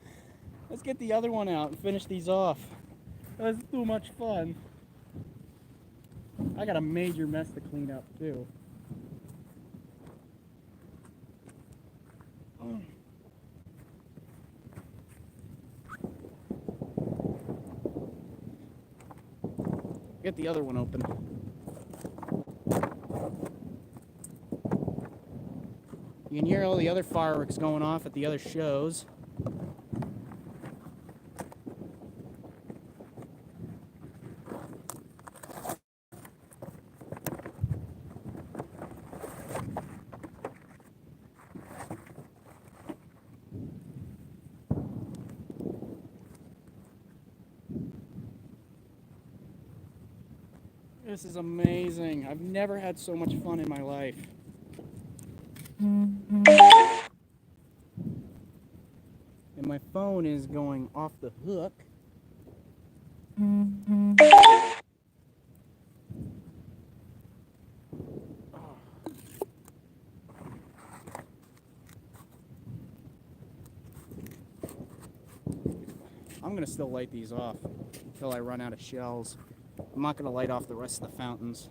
Let's get the other one out and finish these off. That's too much fun. I got a major mess to clean up too. Get the other one open. You can hear all the other fireworks going off at the other shows. This is amazing. I've never had so much fun in my life. And my phone is going off the hook. I'm gonna still light these off until I run out of shells. I'm not gonna light off the rest of the fountains.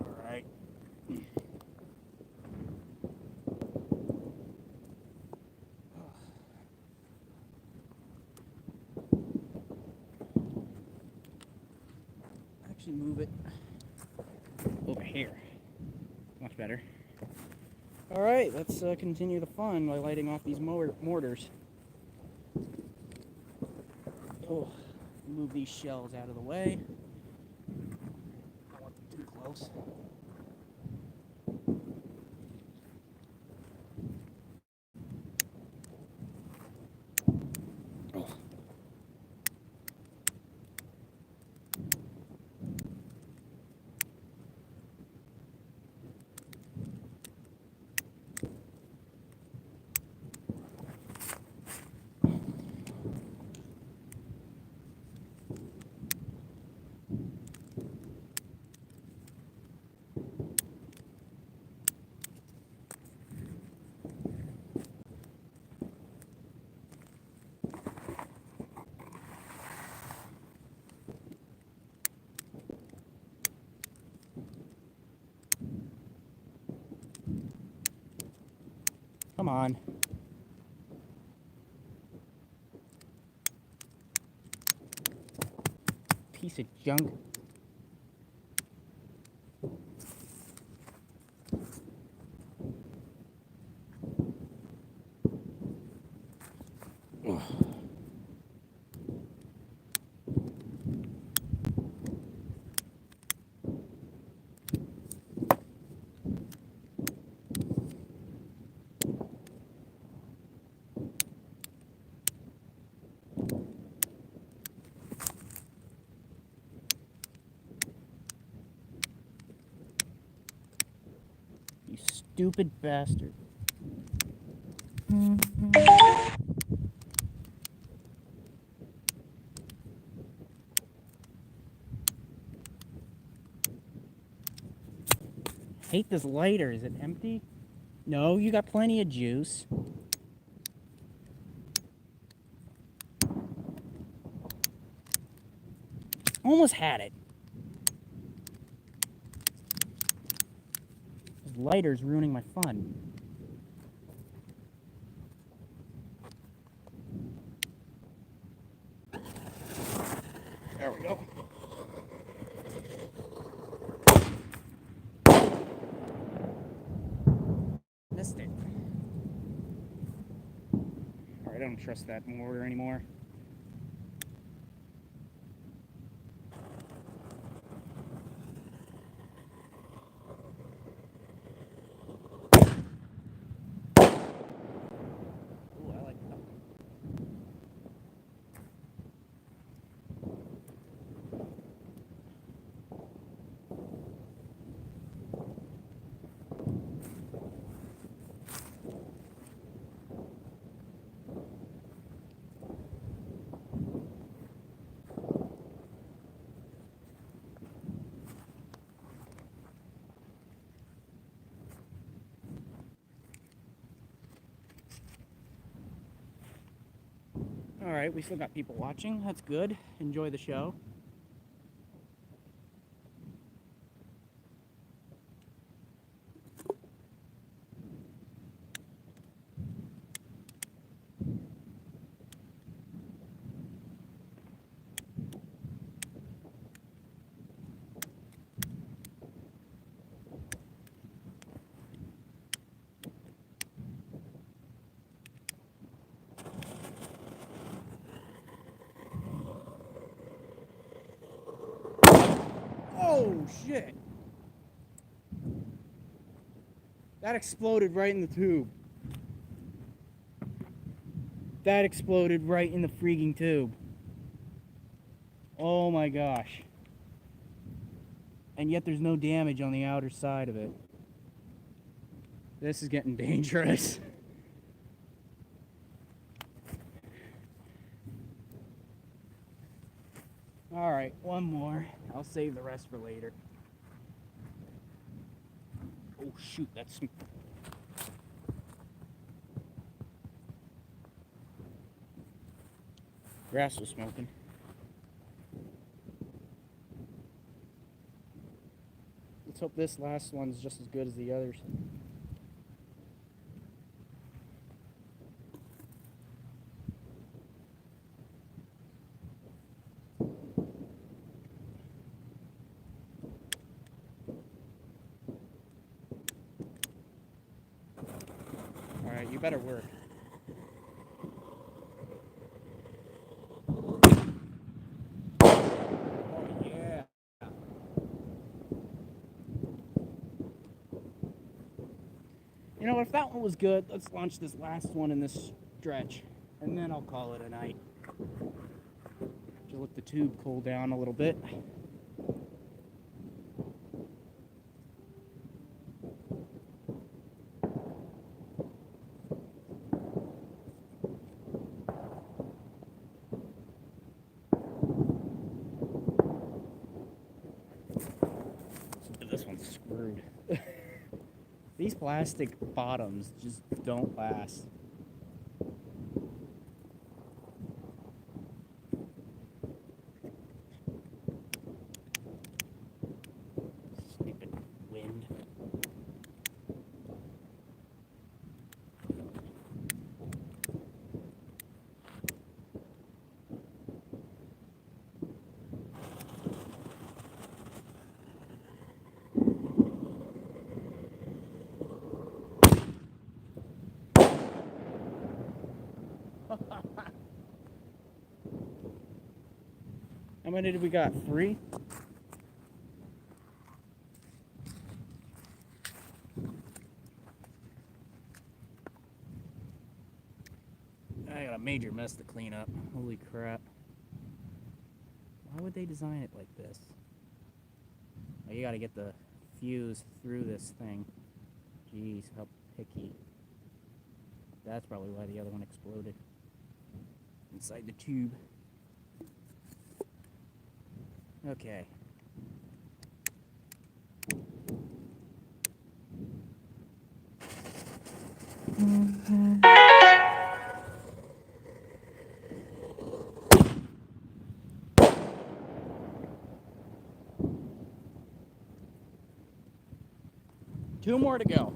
Alright. Actually move it over here. Much better. Alright, let's continue the fun by lighting off these mortars. Oh, move these shells out of the way. Don't want them too close. Oh. Come on. Piece of junk. Ugh. You stupid bastard. Hate this lighter. Is it empty? No, you got plenty of juice. Almost had it. This lighter's ruining my fun. There we go. Missed it. Alright, I don't trust that mortar anymore. Ooh, I like that. Alright, we still got people watching. That's good. Enjoy the show. Oh, shit. That exploded right in the tube. That exploded right in the freaking tube. Oh my gosh. And yet there's no damage on the outer side of it. This is getting dangerous. Alright, one more. I'll save the rest for later. Oh shoot, that's... Grass was smoking. Let's hope this last one's just as good as the others. Alright, you better work. Oh yeah. You know, if that one was good, let's launch this last one in this stretch. And then I'll call it a night. Just let the tube cool down a little bit. This one's screwed. These plastic bottoms just don't last. Stupid wind. How many did we got? 3? I got a major mess to clean up. Holy crap. Why would they design it like this? Oh, you gotta get the fuse through this thing. Jeez, how picky. That's probably why the other one exploded. Inside the tube. Okay. Two more to go.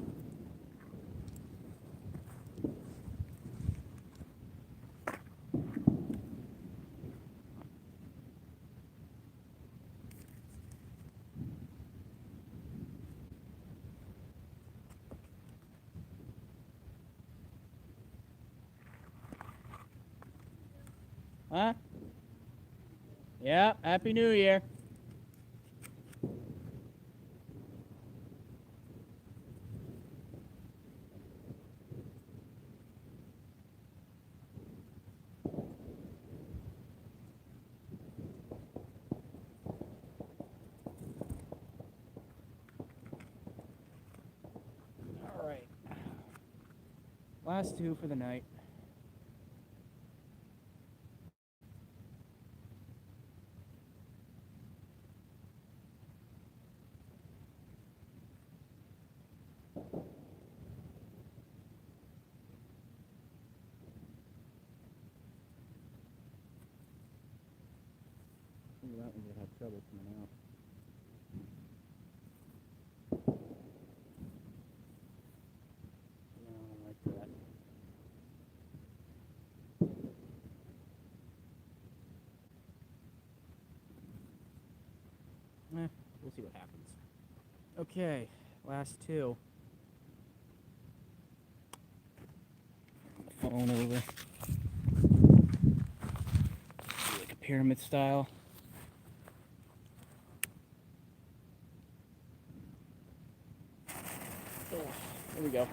Huh? Yeah, Happy New Year. All right. Last two for the night. think that one would have trouble coming out. No, I don't like that. We'll see what happens. Okay, last two. Phone over. Like a pyramid style. Oh, there we go.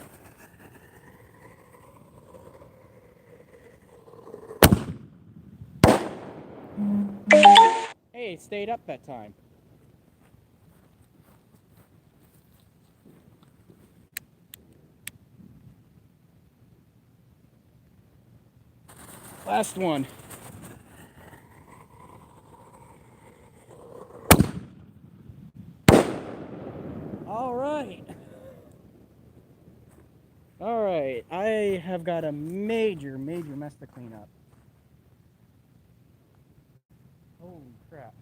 Hey, it stayed up that time. Last one. All right. All right. I have got a major mess to clean up. Holy crap.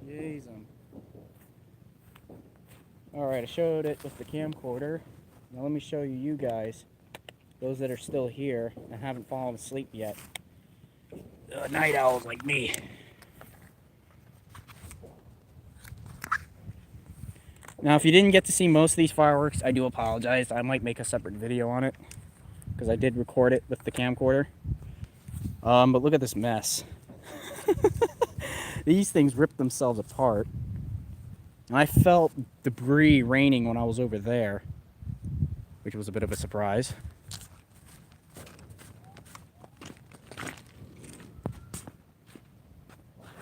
Jesus. All right, I showed it with the camcorder. Now let me show you guys, those that are still here and haven't fallen asleep yet. Night owls like me. Now, if you didn't get to see most of these fireworks, I do apologize. I might make a separate video on it because I did record it with the camcorder. But look at this mess. These things ripped themselves apart. And I felt debris raining when I was over there, which was a bit of a surprise.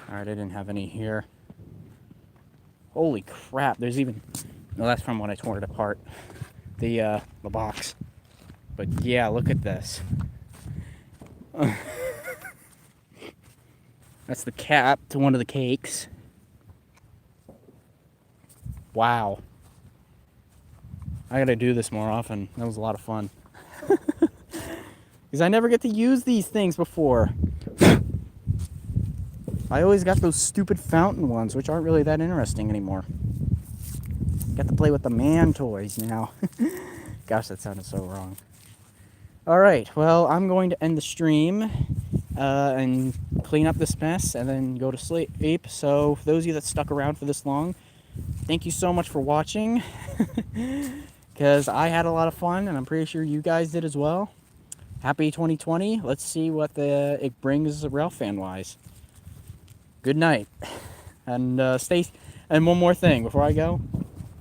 Alright, I didn't have any here. Holy crap, there's even... No, that's from when I tore it apart. The box. But yeah, look at this. That's the cap to one of the cakes. Wow. I gotta do this more often. That was a lot of fun. Because I never get to use these things before. I always got those stupid fountain ones, which aren't really that interesting anymore. Got to play with the man toys now. Gosh, that sounded so wrong. Alright, well, I'm going to end the stream and clean up this mess and then go to sleep. So, for those of you that stuck around for this long, thank you so much for watching. Because I had a lot of fun, and I'm pretty sure you guys did as well. Happy 2020. Let's see what it brings rail fan-wise. Good night. And and one more thing before I go.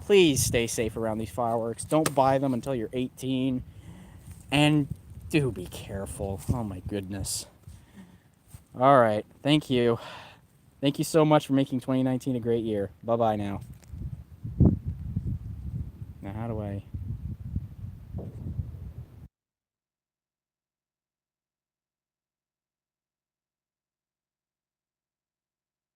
Please stay safe around these fireworks. Don't buy them until you're 18. And do be careful. Oh my goodness. Alright, thank you. Thank you so much for making 2019 a great year. Bye-bye now. Now how do I...